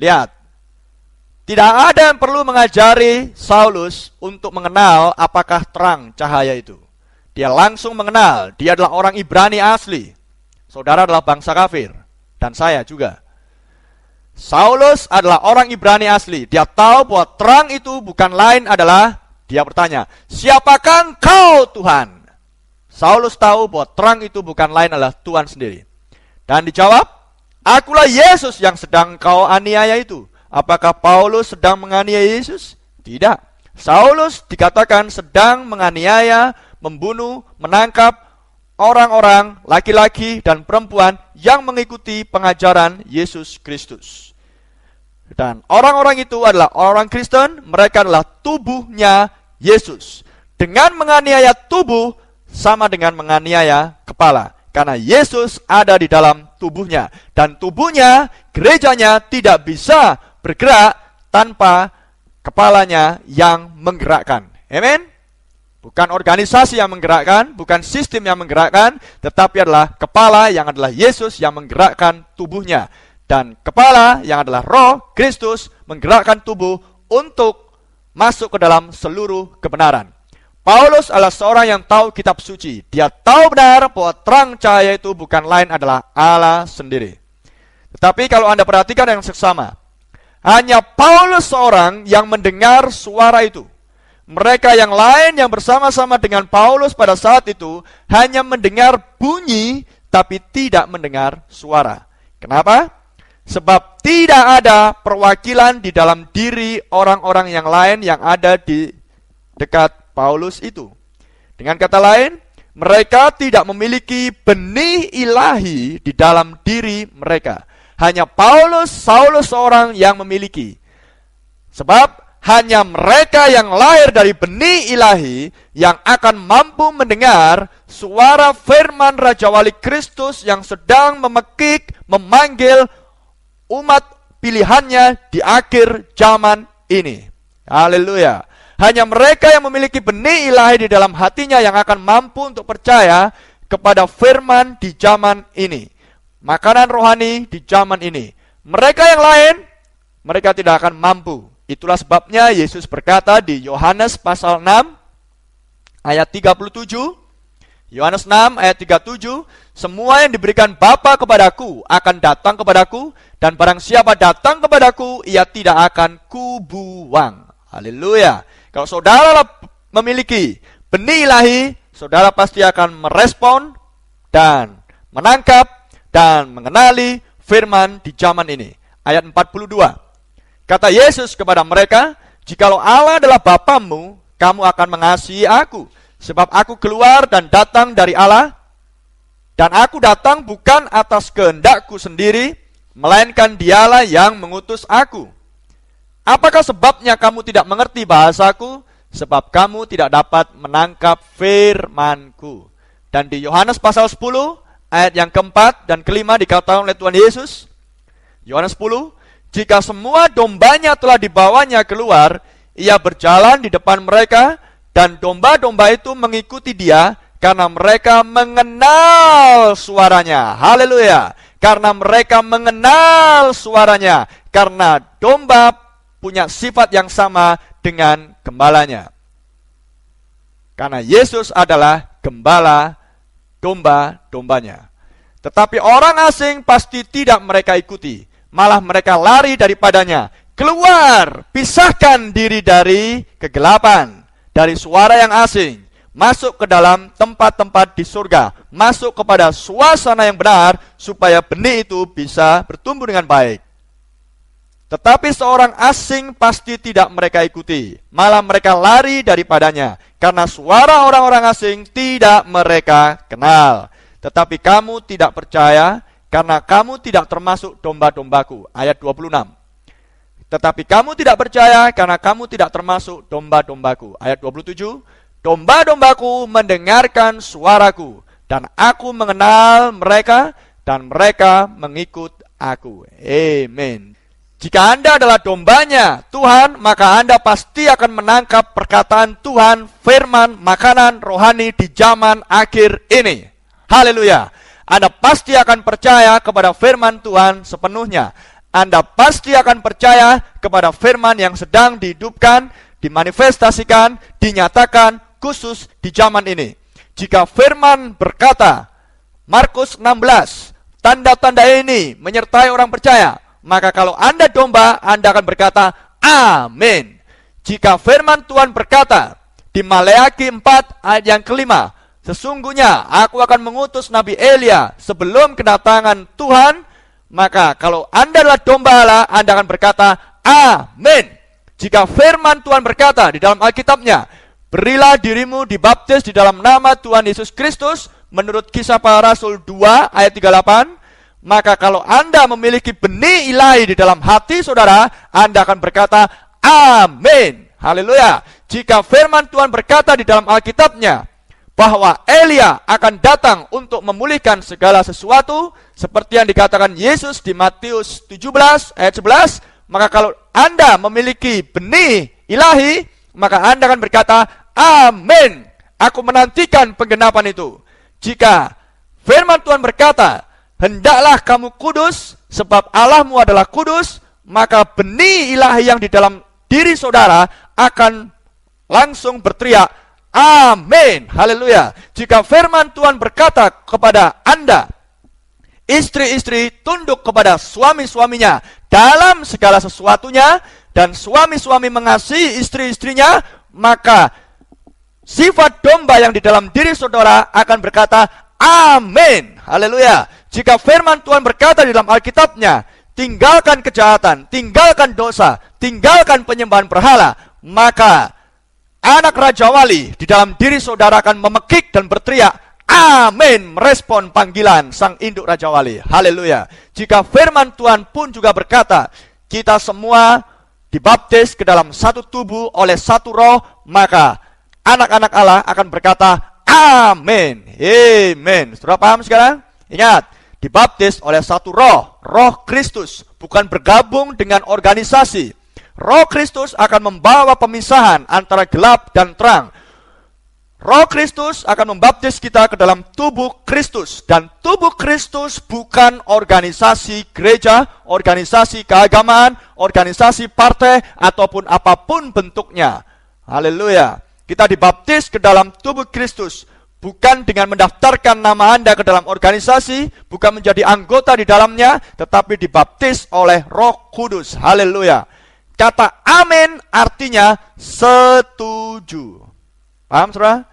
Lihat. Tidak ada yang perlu mengajari Saulus untuk mengenal apakah terang cahaya itu. Dia langsung mengenal. Dia adalah orang Ibrani asli. Saudara adalah bangsa kafir, dan saya juga. Saulus adalah orang Ibrani asli. Dia tahu bahwa terang itu bukan lain adalah, dia bertanya, siapakah engkau Tuhan? Saulus tahu bahwa terang itu bukan lain adalah Tuhan sendiri. Dan dijawab, akulah Yesus yang sedang kau aniaya itu. Apakah Paulus sedang menganiaya Yesus? Tidak. Saulus dikatakan sedang menganiaya, membunuh, menangkap orang-orang, laki-laki dan perempuan yang mengikuti pengajaran Yesus Kristus. Dan orang-orang itu adalah orang Kristen, mereka adalah tubuhnya Yesus. Dengan menganiaya tubuh, sama dengan menganiaya kepala. Karena Yesus ada di dalam tubuhnya. Dan tubuhnya, gerejanya tidak bisa bergerak tanpa kepalanya yang menggerakkan. Amin? Bukan organisasi yang menggerakkan, bukan sistem yang menggerakkan, tetapi adalah kepala yang adalah Yesus yang menggerakkan tubuhnya. Dan kepala yang adalah Roh Kristus menggerakkan tubuh untuk masuk ke dalam seluruh kebenaran. Paulus adalah seorang yang tahu kitab suci. Dia tahu benar bahwa terang cahaya itu bukan lain adalah Allah sendiri. Tetapi kalau Anda perhatikan yang seksama, hanya Paulus seorang yang mendengar suara itu. Mereka yang lain yang bersama-sama dengan Paulus pada saat itu hanya mendengar bunyi tapi tidak mendengar suara. Kenapa? Sebab tidak ada perwakilan di dalam diri orang-orang yang lain yang ada di dekat Paulus itu. Dengan kata lain, mereka tidak memiliki benih ilahi di dalam diri mereka. Hanya Paulus, Saulus seorang yang memiliki. Sebab hanya mereka yang lahir dari benih ilahi yang akan mampu mendengar suara firman Raja Wali Kristus yang sedang memekik, memanggil umat pilihannya di akhir zaman ini. Haleluya. Hanya mereka yang memiliki benih ilahi di dalam hatinya yang akan mampu untuk percaya kepada firman di zaman ini. Makanan rohani di zaman ini. Mereka yang lain, mereka tidak akan mampu. Itulah sebabnya Yesus berkata di Yohanes pasal 6 ayat 37. Yohanes 6 ayat 37, semua yang diberikan Bapa kepadaku akan datang kepadaku, dan barang siapa datang kepadaku, ia tidak akan kubuang. Haleluya. Kalau saudara memiliki benih ilahi, saudara pasti akan merespon dan menangkap dan mengenali firman di zaman ini. Ayat 42. Kata Yesus kepada mereka, jikalau Allah adalah Bapamu, kamu akan mengasihi aku. Sebab aku keluar dan datang dari Allah, dan aku datang bukan atas kehendakku sendiri, melainkan Dialah yang mengutus aku. Apakah sebabnya kamu tidak mengerti bahasaku? Sebab kamu tidak dapat menangkap firmanku. Dan di Yohanes pasal 10, ayat yang keempat dan kelima dikatakan oleh Tuhan Yesus, Yohanes 10, jika semua dombanya telah dibawanya keluar, ia berjalan di depan mereka, dan domba-domba itu mengikuti dia, karena mereka mengenal suaranya. Haleluya. Karena mereka mengenal suaranya. Karena domba punya sifat yang sama dengan gembalanya. Karena Yesus adalah gembala domba-dombanya. Tetapi orang asing pasti tidak mereka ikuti. Malah mereka lari daripadanya. Keluar, pisahkan diri dari kegelapan, dari suara yang asing, masuk ke dalam tempat-tempat di surga, masuk kepada suasana yang benar, supaya benih itu bisa bertumbuh dengan baik. Tetapi seorang asing pasti tidak mereka ikuti, malah mereka lari daripadanya, karena suara orang-orang asing tidak mereka kenal. Tetapi kamu tidak percaya, karena kamu tidak termasuk domba-dombaku. Ayat 26. Tetapi kamu tidak percaya karena kamu tidak termasuk domba-dombaku. Ayat 27. Domba-dombaku mendengarkan suaraku, dan aku mengenal mereka, dan mereka mengikut aku. Amin. Jika Anda adalah dombanya Tuhan, maka Anda pasti akan menangkap perkataan Tuhan, firman, makanan rohani di zaman akhir ini. Haleluya. Anda pasti akan percaya kepada firman Tuhan sepenuhnya. Anda pasti akan percaya kepada firman yang sedang dihidupkan, dimanifestasikan, dinyatakan khusus di zaman ini. Jika firman berkata Markus 16, tanda-tanda ini menyertai orang percaya, maka kalau Anda domba, Anda akan berkata, amin. Jika firman Tuhan berkata, di Maleakhi 4 ayat yang kelima, sesungguhnya aku akan mengutus Nabi Elia sebelum kedatangan Tuhan, maka kalau Anda adalah domba Allah, Anda akan berkata, amin. Jika firman Tuhan berkata di dalam Alkitabnya, berilah dirimu dibaptis di dalam nama Tuhan Yesus Kristus, menurut Kisah Para Rasul 2 ayat 38, maka kalau Anda memiliki benih ilahi di dalam hati saudara, Anda akan berkata, amin. Haleluya. Jika firman Tuhan berkata di dalam Alkitabnya, bahwa Elia akan datang untuk memulihkan segala sesuatu, seperti yang dikatakan Yesus di Matius 17 ayat 11, maka kalau Anda memiliki benih ilahi, maka Anda akan berkata, amin. Aku menantikan penggenapan itu. Jika firman Tuhan berkata, hendaklah kamu kudus, sebab Allahmu adalah kudus, maka benih ilahi yang di dalam diri saudara akan langsung berteriak, amin. Haleluya. Jika firman Tuhan berkata kepada Anda, istri-istri tunduk kepada suami-suaminya dalam segala sesuatunya, dan suami-suami mengasihi istri-istrinya, maka sifat domba yang di dalam diri saudara akan berkata, amin. Haleluya. Jika firman Tuhan berkata di dalam Alkitabnya, tinggalkan kejahatan, tinggalkan dosa, tinggalkan penyembahan berhala, maka anak Raja Wali di dalam diri saudara akan memekik dan berteriak, amin, merespon panggilan sang induk Raja Wali. Haleluya. Jika firman Tuhan pun juga berkata, kita semua dibaptis ke dalam satu tubuh oleh satu roh, maka anak-anak Allah akan berkata, amin. Amen. Sudah paham sekarang? Ingat, dibaptis oleh satu roh, roh Kristus, bukan bergabung dengan organisasi. Roh Kristus akan membawa pemisahan antara gelap dan terang. Roh Kristus akan membaptis kita ke dalam tubuh Kristus. Dan tubuh Kristus bukan organisasi gereja, organisasi keagamaan, organisasi partai, ataupun apapun bentuknya. Haleluya. Kita dibaptis ke dalam tubuh Kristus, bukan dengan mendaftarkan nama Anda ke dalam organisasi, bukan menjadi anggota di dalamnya, tetapi dibaptis oleh Roh Kudus. Haleluya. Kata amin artinya setuju. Paham, saudara?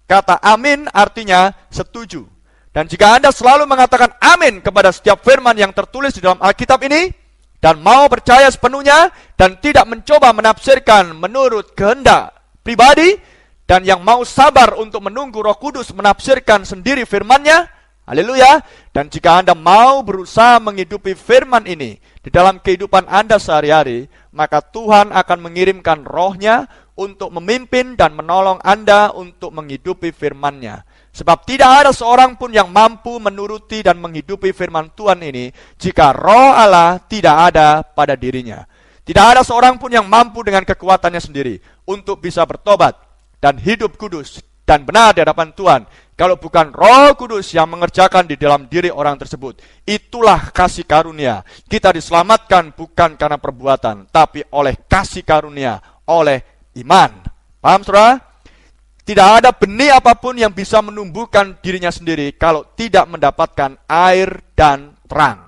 Kata amin artinya setuju. Dan jika Anda selalu mengatakan amin kepada setiap firman yang tertulis di dalam Alkitab ini, dan mau percaya sepenuhnya, dan tidak mencoba menafsirkan menurut kehendak pribadi, dan yang mau sabar untuk menunggu Roh Kudus menafsirkan sendiri firman-Nya, haleluya. Dan jika Anda mau berusaha menghidupi firman ini di dalam kehidupan Anda sehari-hari, maka Tuhan akan mengirimkan Roh-Nya untuk memimpin dan menolong Anda untuk menghidupi firman-Nya. Sebab tidak ada seorang pun yang mampu menuruti dan menghidupi firman Tuhan ini jika Roh Allah tidak ada pada dirinya. Tidak ada seorang pun yang mampu dengan kekuatannya sendiri untuk bisa bertobat dan hidup kudus dan benar di hadapan Tuhan, kalau bukan Roh Kudus yang mengerjakan di dalam diri orang tersebut. Itulah kasih karunia. Kita diselamatkan bukan karena perbuatan, tapi oleh kasih karunia, oleh iman. Paham, saudara? Tidak ada benih apapun yang bisa menumbuhkan dirinya sendiri kalau tidak mendapatkan air dan terang.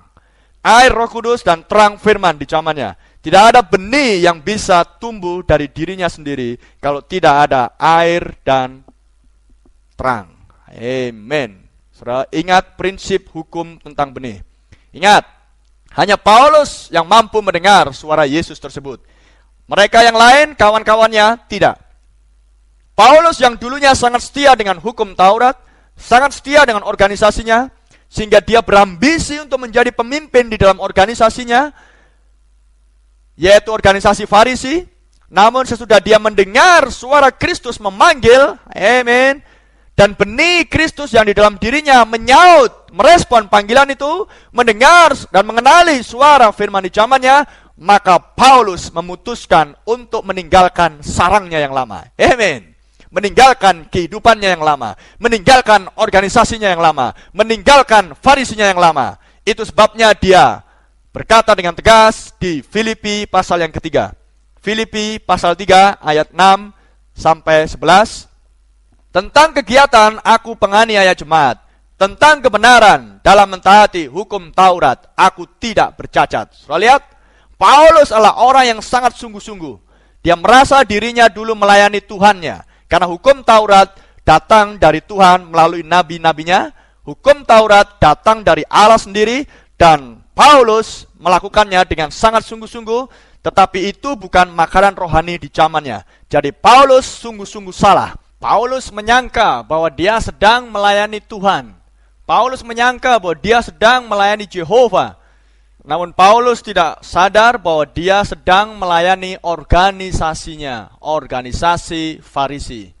Air Roh Kudus dan terang firman di zamannya. Tidak ada benih yang bisa tumbuh dari dirinya sendiri kalau tidak ada air dan terang. Amen. Saudara, ingat prinsip hukum tentang benih. Ingat, hanya Paulus yang mampu mendengar suara Yesus tersebut. Mereka yang lain, kawan-kawannya, tidak. Paulus yang dulunya sangat setia dengan hukum Taurat, sangat setia dengan organisasinya, sehingga dia berambisi untuk menjadi pemimpin di dalam organisasinya, yaitu organisasi Farisi. Namun sesudah dia mendengar suara Kristus memanggil, amin, dan benih Kristus yang di dalam dirinya menyaut, merespon panggilan itu, mendengar dan mengenali suara firman di zamannya, maka Paulus memutuskan untuk meninggalkan sarangnya yang lama. Amin. Meninggalkan kehidupannya yang lama, meninggalkan organisasinya yang lama, meninggalkan farisinya yang lama. Itu sebabnya dia berkata dengan tegas di Filipi pasal yang ketiga. Filipi pasal 3 ayat 6 sampai 11. Tentang kegiatan aku penganiaya jemaat, tentang kebenaran dalam mentaati hukum Taurat, aku tidak bercacat. Saudara lihat, Paulus adalah orang yang sangat sungguh-sungguh. Dia merasa dirinya dulu melayani Tuhannya, karena hukum Taurat datang dari Tuhan melalui nabi-nabinya. Hukum Taurat datang dari Allah sendiri, dan Paulus melakukannya dengan sangat sungguh-sungguh. Tetapi itu bukan makanan rohani di zamannya. Jadi Paulus sungguh-sungguh salah. Paulus menyangka bahwa dia sedang melayani Tuhan. Paulus menyangka bahwa dia sedang melayani Yehova. Namun Paulus tidak sadar bahwa dia sedang melayani organisasinya, organisasi Farisi.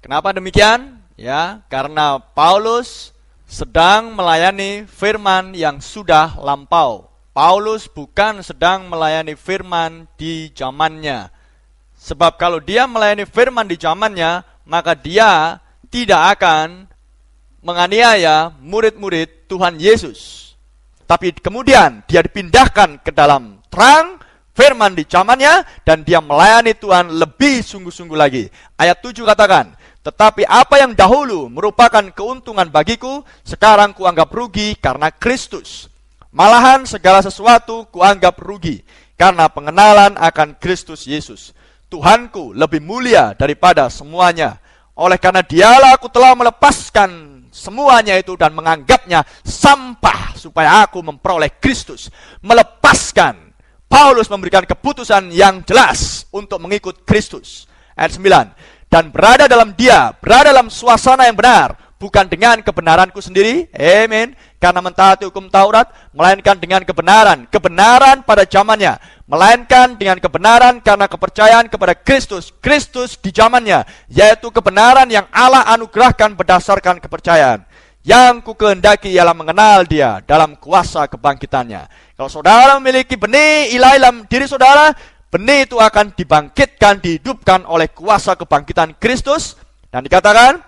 Kenapa demikian? Ya, karena Paulus sedang melayani firman yang sudah lampau. Paulus bukan sedang melayani firman di zamannya. Sebab kalau dia melayani firman di zamannya, maka dia tidak akan menganiaya murid-murid Tuhan Yesus. Tapi kemudian dia dipindahkan ke dalam terang firman di zamannya, dan dia melayani Tuhan lebih sungguh-sungguh lagi. Ayat 7 katakan, tetapi apa yang dahulu merupakan keuntungan bagiku, sekarang kuanggap rugi karena Kristus. Malahan segala sesuatu kuanggap rugi karena pengenalan akan Kristus Yesus. Tuhanku lebih mulia daripada semuanya. Oleh karena dialah aku telah melepaskan semuanya itu dan menganggapnya sampah supaya aku memperoleh Kristus. Melepaskan. Paulus memberikan keputusan yang jelas untuk mengikut Kristus. Ayat 9. Dan berada dalam dia, berada dalam suasana yang benar, bukan dengan kebenaranku sendiri, amin, karena mentaati hukum Taurat, melainkan dengan kebenaran, kebenaran pada zamannya, melainkan dengan kebenaran karena kepercayaan kepada Kristus, Kristus di zamannya, yaitu kebenaran yang Allah anugerahkan berdasarkan kepercayaan. Yang ku kehendaki ialah mengenal dia dalam kuasa kebangkitannya. Kalau saudara memiliki benih ilahi dalam diri saudara, benih itu akan dibangkitkan, dihidupkan oleh kuasa kebangkitan Kristus, dan dikatakan,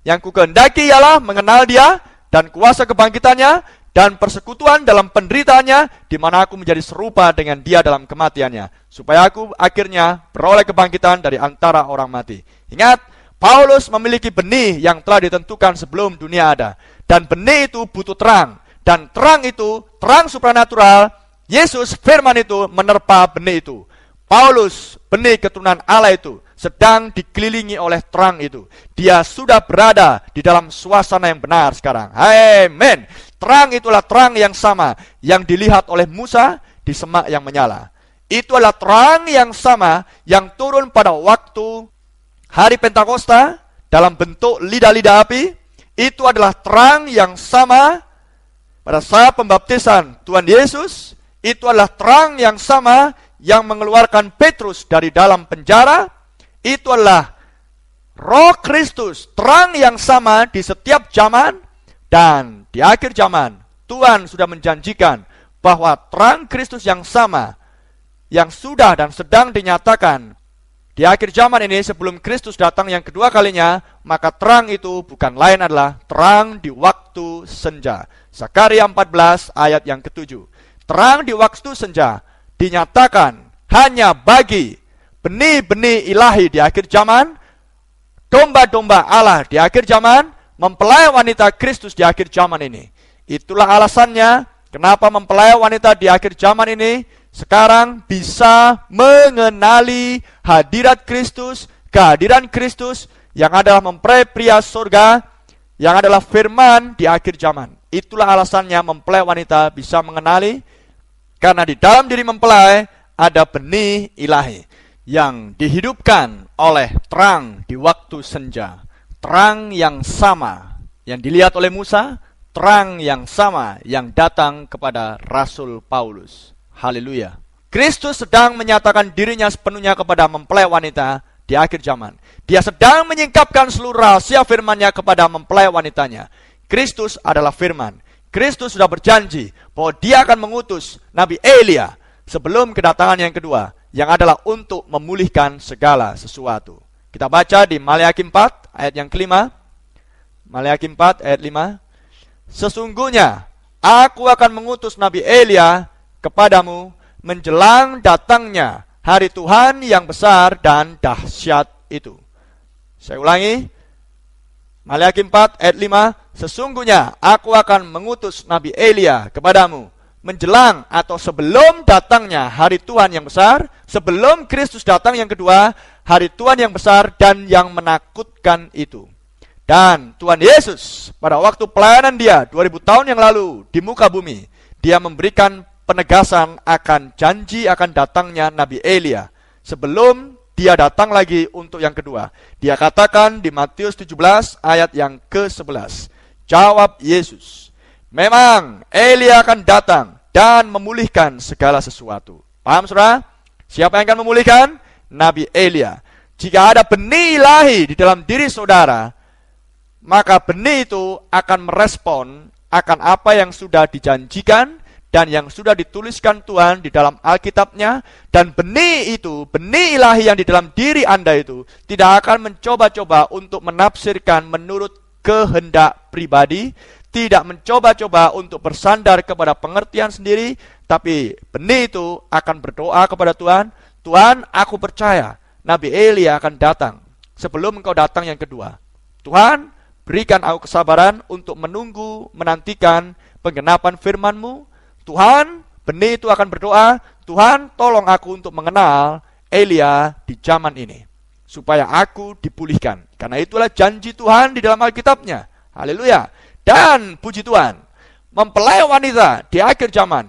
yang ku kehendaki ialah mengenal dia dan kuasa kebangkitannya dan persekutuan dalam penderitaannya, di mana aku menjadi serupa dengan dia dalam kematiannya, supaya aku akhirnya beroleh kebangkitan dari antara orang mati. Ingat, Paulus memiliki benih yang telah ditentukan sebelum dunia ada, dan benih itu butuh terang, dan terang itu terang supranatural. Yesus firman itu menerpa benih itu. Paulus, benih keturunan Allah itu, sedang dikelilingi oleh terang itu. Dia sudah berada di dalam suasana yang benar sekarang. Amin. Terang itulah terang yang sama yang dilihat oleh Musa di semak yang menyala. Itu adalah terang yang sama yang turun pada waktu hari Pentakosta dalam bentuk lidah-lidah api. Itu adalah terang yang sama pada saat pembaptisan Tuhan Yesus. Itu adalah terang yang sama yang mengeluarkan Petrus dari dalam penjara. Itu adalah Roh Kristus, terang yang sama di setiap zaman, dan di akhir zaman Tuhan sudah menjanjikan bahwa terang Kristus yang sama yang sudah dan sedang dinyatakan di akhir zaman ini sebelum Kristus datang yang kedua kalinya, maka terang itu bukan lain adalah terang di waktu senja. Zakaria 14 ayat yang ke-7. Terang di waktu senja dinyatakan hanya bagi benih-benih ilahi di akhir zaman, domba-domba Allah di akhir zaman, mempelai wanita Kristus di akhir zaman ini. Itulah alasannya kenapa mempelai wanita di akhir zaman ini sekarang bisa mengenali hadirat Kristus, kehadiran Kristus yang adalah mempelai pria surga, yang adalah firman di akhir zaman. Itulah alasannya mempelai wanita bisa mengenali, karena di dalam diri mempelai ada benih ilahi yang dihidupkan oleh terang di waktu senja. Terang yang sama yang dilihat oleh Musa, terang yang sama yang datang kepada Rasul Paulus. Haleluya. Kristus sedang menyatakan dirinya sepenuhnya kepada mempelai wanita di akhir zaman. Dia sedang menyingkapkan seluruh rahasia firman-Nya kepada mempelai wanitanya. Kristus adalah firman. Kristus sudah berjanji bahwa dia akan mengutus Nabi Elia sebelum kedatangan yang kedua, yang adalah untuk memulihkan segala sesuatu. Kita baca di Maleakhi 4 ayat yang kelima. Maleakhi 4 ayat 5. Sesungguhnya aku akan mengutus Nabi Elia kepadamu menjelang datangnya hari Tuhan yang besar dan dahsyat itu. Saya ulangi. Maleakhi 4 ayat 5. sesungguhnya aku akan mengutus Nabi Elia kepadamu menjelang atau sebelum datangnya hari Tuhan yang besar, sebelum Kristus datang yang kedua, hari Tuhan yang besar dan yang menakutkan itu. Dan Tuhan Yesus pada waktu pelayanan dia 2000 tahun yang lalu di muka bumi, dia memberikan penegasan akan janji akan datangnya Nabi Elia sebelum dia datang lagi untuk yang kedua. Dia katakan di Matius 17 ayat yang ke-11. Jawab Yesus, memang Elia akan datang dan memulihkan segala sesuatu. Paham saudara? Siapa yang akan memulihkan? Nabi Elia. Jika ada benih ilahi di dalam diri saudara, maka benih itu akan merespon akan apa yang sudah dijanjikan dan yang sudah dituliskan Tuhan di dalam Alkitabnya. Dan benih itu, benih ilahi yang di dalam diri Anda itu tidak akan mencoba-coba untuk menafsirkan menurut kehendak pribadi, tidak mencoba-coba untuk bersandar kepada pengertian sendiri, tapi benih itu akan berdoa kepada Tuhan. Tuhan, aku percaya Nabi Elia akan datang sebelum engkau datang yang kedua. Tuhan, berikan aku kesabaran untuk menunggu, menantikan penggenapan firman-Mu. Tuhan, benih itu akan berdoa, Tuhan tolong aku untuk mengenal Elia di zaman ini, supaya aku dipulihkan. Karena itulah janji Tuhan di dalam Alkitabnya. Haleluya. Dan puji Tuhan, mempelai wanita di akhir zaman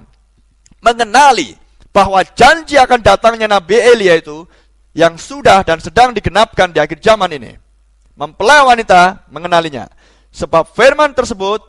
mengenali bahwa janji akan datangnya Nabi Elia itu yang sudah dan sedang digenapkan di akhir zaman ini. Mempelai wanita mengenalinya, sebab firman tersebut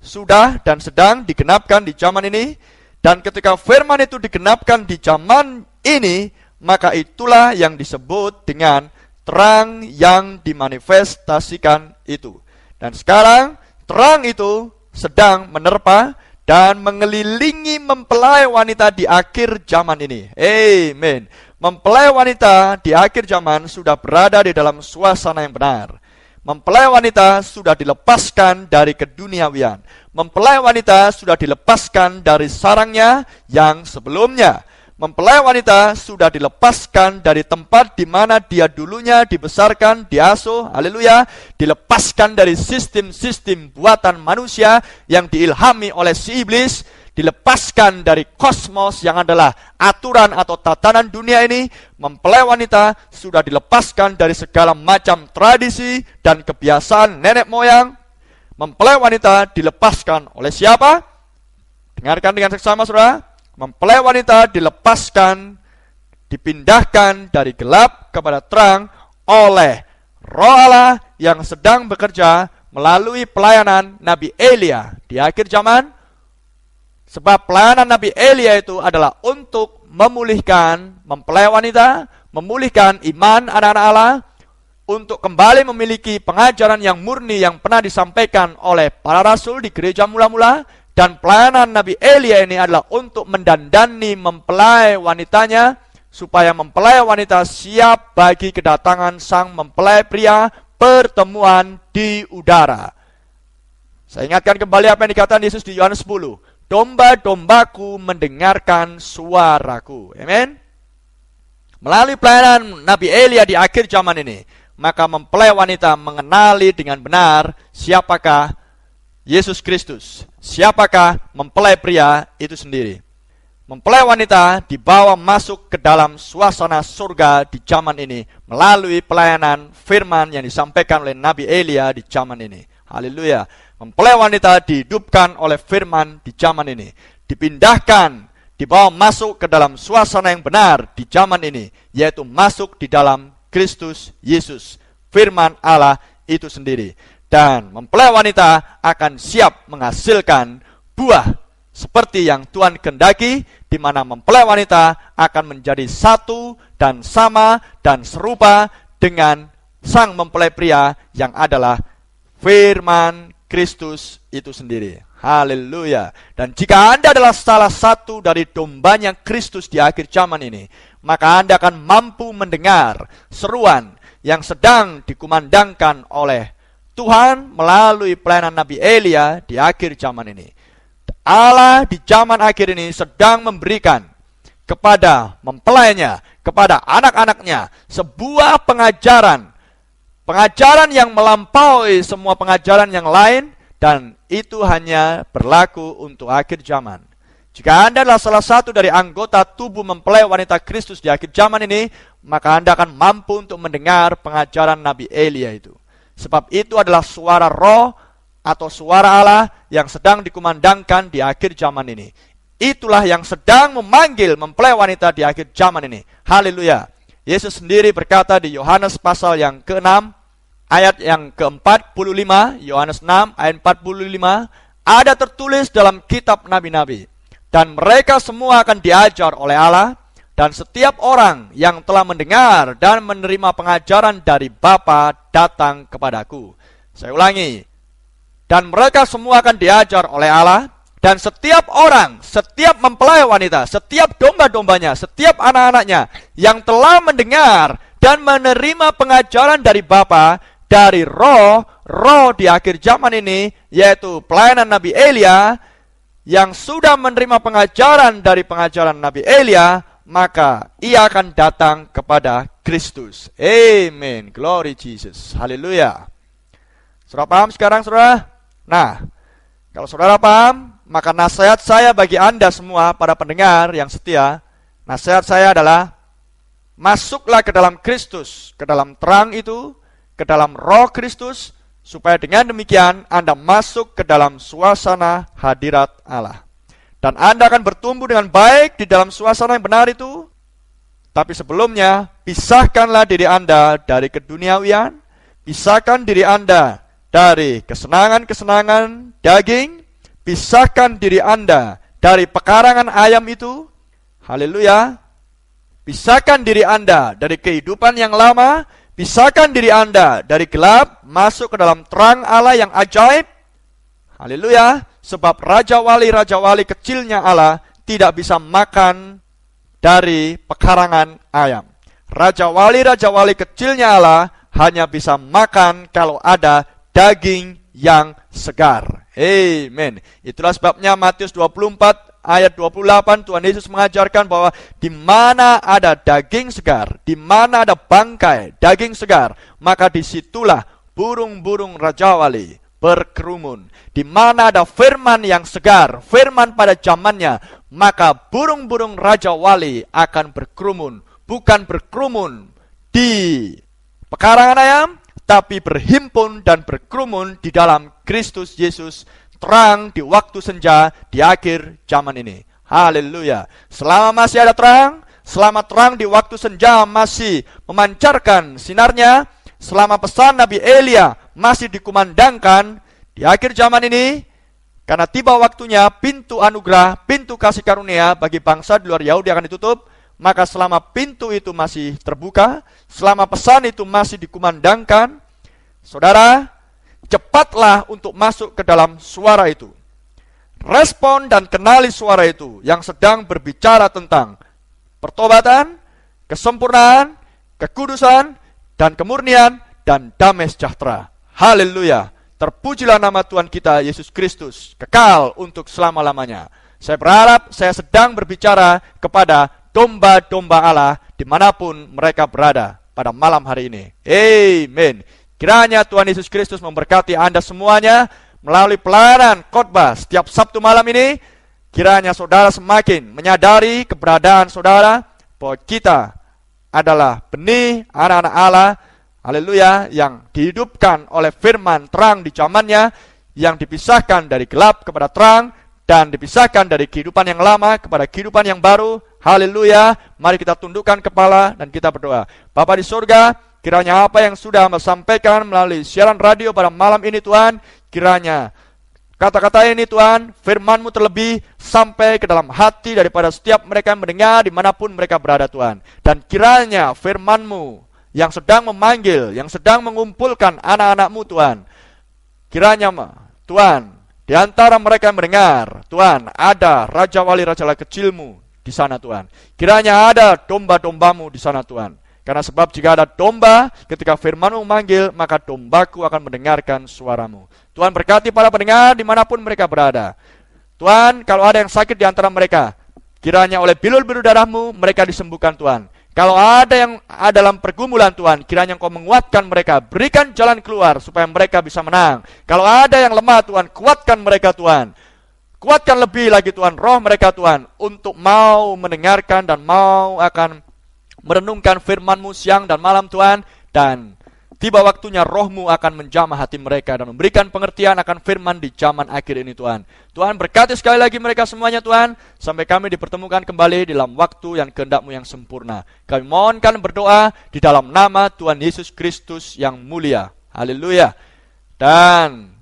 sudah dan sedang digenapkan di zaman ini. Dan ketika firman itu digenapkan di zaman ini, maka itulah yang disebut dengan terang yang dimanifestasikan itu. Dan sekarang terang itu sedang menerpa dan mengelilingi mempelai wanita di akhir zaman ini. Amen. Mempelai wanita di akhir zaman sudah berada di dalam suasana yang benar. Mempelai wanita sudah dilepaskan dari keduniawian. Mempelai wanita sudah dilepaskan dari sarangnya yang sebelumnya. Mempelai wanita sudah dilepaskan dari tempat di mana dia dulunya dibesarkan, diasuh, haleluya, dilepaskan dari sistem-sistem buatan manusia yang diilhami oleh si iblis, dilepaskan dari kosmos yang adalah aturan atau tatanan dunia ini. Mempelai wanita sudah dilepaskan dari segala macam tradisi dan kebiasaan nenek moyang. Mempelai wanita dilepaskan oleh siapa? Dengarkan dengan seksama saudara. Mempelai wanita dilepaskan, dipindahkan dari gelap kepada terang oleh Roh Allah yang sedang bekerja melalui pelayanan Nabi Elia di akhir zaman. Sebab pelayanan Nabi Elia itu adalah untuk memulihkan mempelai wanita, memulihkan iman anak-anak Allah, untuk kembali memiliki pengajaran yang murni yang pernah disampaikan oleh para rasul di gereja mula-mula. Dan pelayanan Nabi Elia ini adalah untuk mendandani mempelai wanitanya, supaya mempelai wanita siap bagi kedatangan sang mempelai pria, pertemuan di udara. Saya ingatkan kembali apa yang dikatakan Yesus di Yohanes 10. Domba-dombaku mendengarkan suaraku. Amen. Melalui pelayanan Nabi Elia di akhir zaman ini, maka mempelai wanita mengenali dengan benar siapakah Yesus Kristus, siapakah mempelai pria itu sendiri. Mempelai wanita dibawa masuk ke dalam suasana surga di zaman ini melalui pelayanan firman yang disampaikan oleh Nabi Elia di zaman ini. Haleluya. Mempelai wanita dihidupkan oleh firman di zaman ini, dipindahkan, dibawa masuk ke dalam suasana yang benar di zaman ini, yaitu masuk di dalam Kristus Yesus, firman Allah itu sendiri. Dan mempelai wanita akan siap menghasilkan buah seperti yang Tuhan kehendaki, di mana mempelai wanita akan menjadi satu dan sama dan serupa dengan sang mempelai pria yang adalah firman Kristus itu sendiri. Haleluya. Dan jika Anda adalah salah satu dari dombanya Kristus di akhir zaman ini, maka Anda akan mampu mendengar seruan yang sedang dikumandangkan oleh Tuhan melalui pelayanan Nabi Elia di akhir zaman ini. Allah di zaman akhir ini sedang memberikan kepada mempelainya, kepada anak-anaknya, sebuah pengajaran yang melampaui semua pengajaran yang lain, dan itu hanya berlaku untuk akhir zaman. Jika Anda adalah salah satu dari anggota tubuh mempelai wanita Kristus di akhir zaman ini, maka Anda akan mampu untuk mendengar pengajaran Nabi Elia itu. Sebab itu adalah suara roh atau suara Allah yang sedang dikumandangkan di akhir zaman ini. Itulah yang sedang memanggil mempelai wanita di akhir zaman ini. Haleluya. Yesus sendiri berkata di Yohanes pasal yang ke-6, ayat yang ke-45, Yohanes 6 ayat 45, ada tertulis dalam kitab nabi-nabi, dan mereka semua akan diajar oleh Allah, dan setiap orang yang telah mendengar dan menerima pengajaran dari Bapa datang kepadaku. Saya ulangi, dan mereka semua akan diajar oleh Allah, dan setiap orang, setiap mempelai wanita, setiap domba-dombanya, setiap anak-anaknya yang telah mendengar dan menerima pengajaran dari Bapa, dari roh di akhir zaman ini, yaitu pelayanan Nabi Elia, yang sudah menerima pengajaran dari pengajaran Nabi Elia, maka ia akan datang kepada Kristus. Amen. Glory Jesus. Haleluya. Saudara paham sekarang, saudara? Nah, kalau saudara paham, maka nasihat saya bagi Anda semua, para pendengar yang setia, nasihat saya adalah, masuklah ke dalam Kristus, ke dalam terang itu, ke dalam roh Kristus, supaya dengan demikian Anda masuk ke dalam suasana hadirat Allah. Dan Anda akan bertumbuh dengan baik di dalam suasana yang benar itu. Tapi sebelumnya, pisahkanlah diri Anda dari keduniawian, pisahkan diri Anda dari kesenangan-kesenangan daging, pisahkan diri Anda dari pekarangan ayam itu. Haleluya. Pisahkan diri Anda dari kehidupan yang lama, pisahkan diri Anda dari gelap, masuk ke dalam terang Allah yang ajaib. Haleluya. Sebab Raja Wali kecilnya Allah tidak bisa makan dari pekarangan ayam. Raja Wali kecilnya Allah hanya bisa makan kalau ada daging yang segar. Amen. Itulah sebabnya Matius 24 ayat 28 Tuhan Yesus mengajarkan bahwa di mana ada daging segar, di mana ada bangkai daging segar, maka disitulah burung-burung Raja Wali berkerumun. Di mana ada firman yang segar, firman pada zamannya, maka burung-burung Raja Wali akan berkerumun. Bukan berkerumun di pekarangan ayam, tapi berhimpun dan berkerumun di dalam Kristus Yesus, terang di waktu senja di akhir zaman ini. Haleluya. Selama masih ada terang, selama terang di waktu senja masih memancarkan sinarnya, selama pesan Nabi Elia masih dikumandangkan di akhir zaman ini, karena tiba waktunya pintu anugerah, pintu kasih karunia bagi bangsa di luar Yahudi akan ditutup, maka selama pintu itu masih terbuka, selama pesan itu masih dikumandangkan, saudara, cepatlah untuk masuk ke dalam suara itu. Respon dan kenali suara itu yang sedang berbicara tentang pertobatan, kesempurnaan, kekudusan, dan kemurnian, dan damai sejahtera. Haleluya. Terpujilah nama Tuhan kita Yesus Kristus, kekal untuk selama-lamanya. Saya berharap saya sedang berbicara kepada domba-domba Allah dimanapun mereka berada pada malam hari ini. Amen. Kiranya Tuhan Yesus Kristus memberkati Anda semuanya melalui pelayanan khotbah setiap Sabtu malam ini. Kiranya saudara semakin menyadari keberadaan saudara, bahwa kita adalah benih anak-anak Allah, haleluya, yang dihidupkan oleh firman terang di zamannya, yang dipisahkan dari gelap kepada terang, dan dipisahkan dari kehidupan yang lama kepada kehidupan yang baru. Haleluya. Mari kita tundukkan kepala dan kita berdoa. Bapa di surga, kiranya apa yang sudah Hamba sampaikan melalui siaran radio pada malam ini Tuhan, kiranya kata-kata ini Tuhan, firman-Mu terlebih sampai ke dalam hati daripada setiap mereka yang mendengar dimanapun mereka berada Tuhan. Dan kiranya firman-Mu yang sedang memanggil, yang sedang mengumpulkan anak-anak-Mu Tuhan, kiranya Tuhan, di antara mereka yang mendengar Tuhan, ada Raja Wali kecil-Mu di sana Tuhan. Kiranya ada domba-domba-Mu di sana Tuhan. Karena sebab jika ada domba, ketika firman-Mu memanggil, maka dombaku akan mendengarkan suara-Mu. Tuhan berkati para pendengar dimanapun mereka berada. Tuhan, kalau ada yang sakit di antara mereka, kiranya oleh bilur-bilur darah-Mu mereka disembuhkan Tuhan. Kalau ada yang ada dalam pergumulan Tuhan, kiranya Engkau menguatkan mereka, berikan jalan keluar supaya mereka bisa menang. Kalau ada yang lemah Tuhan, kuatkan mereka Tuhan. Kuatkan lebih lagi Tuhan, roh mereka Tuhan, untuk mau mendengarkan dan mau akan merenungkan firman-Mu siang dan malam Tuhan. Dan tiba waktunya roh-Mu akan menjamah hati mereka dan memberikan pengertian akan firman di zaman akhir ini Tuhan. Tuhan berkati sekali lagi mereka semuanya Tuhan, sampai kami dipertemukan kembali dalam waktu yang kehendak-Mu yang sempurna. Kami mohonkan berdoa di dalam nama Tuhan Yesus Kristus yang mulia. Haleluya. Dan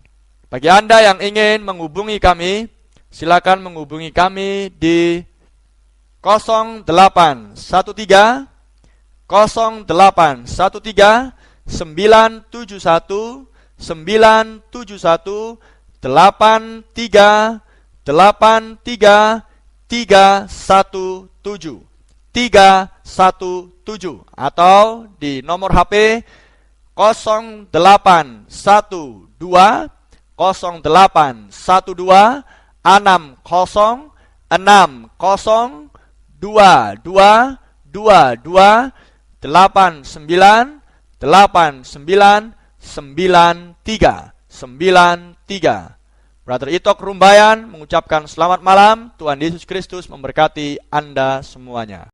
bagi Anda yang ingin menghubungi kami, silakan menghubungi kami di 0813 0813 971 83 317 atau di nomor HP 0812 0812 60 60 22 89 8993. Brother Itok Rumbayan mengucapkan selamat malam. Tuhan Yesus Kristus memberkati Anda semuanya.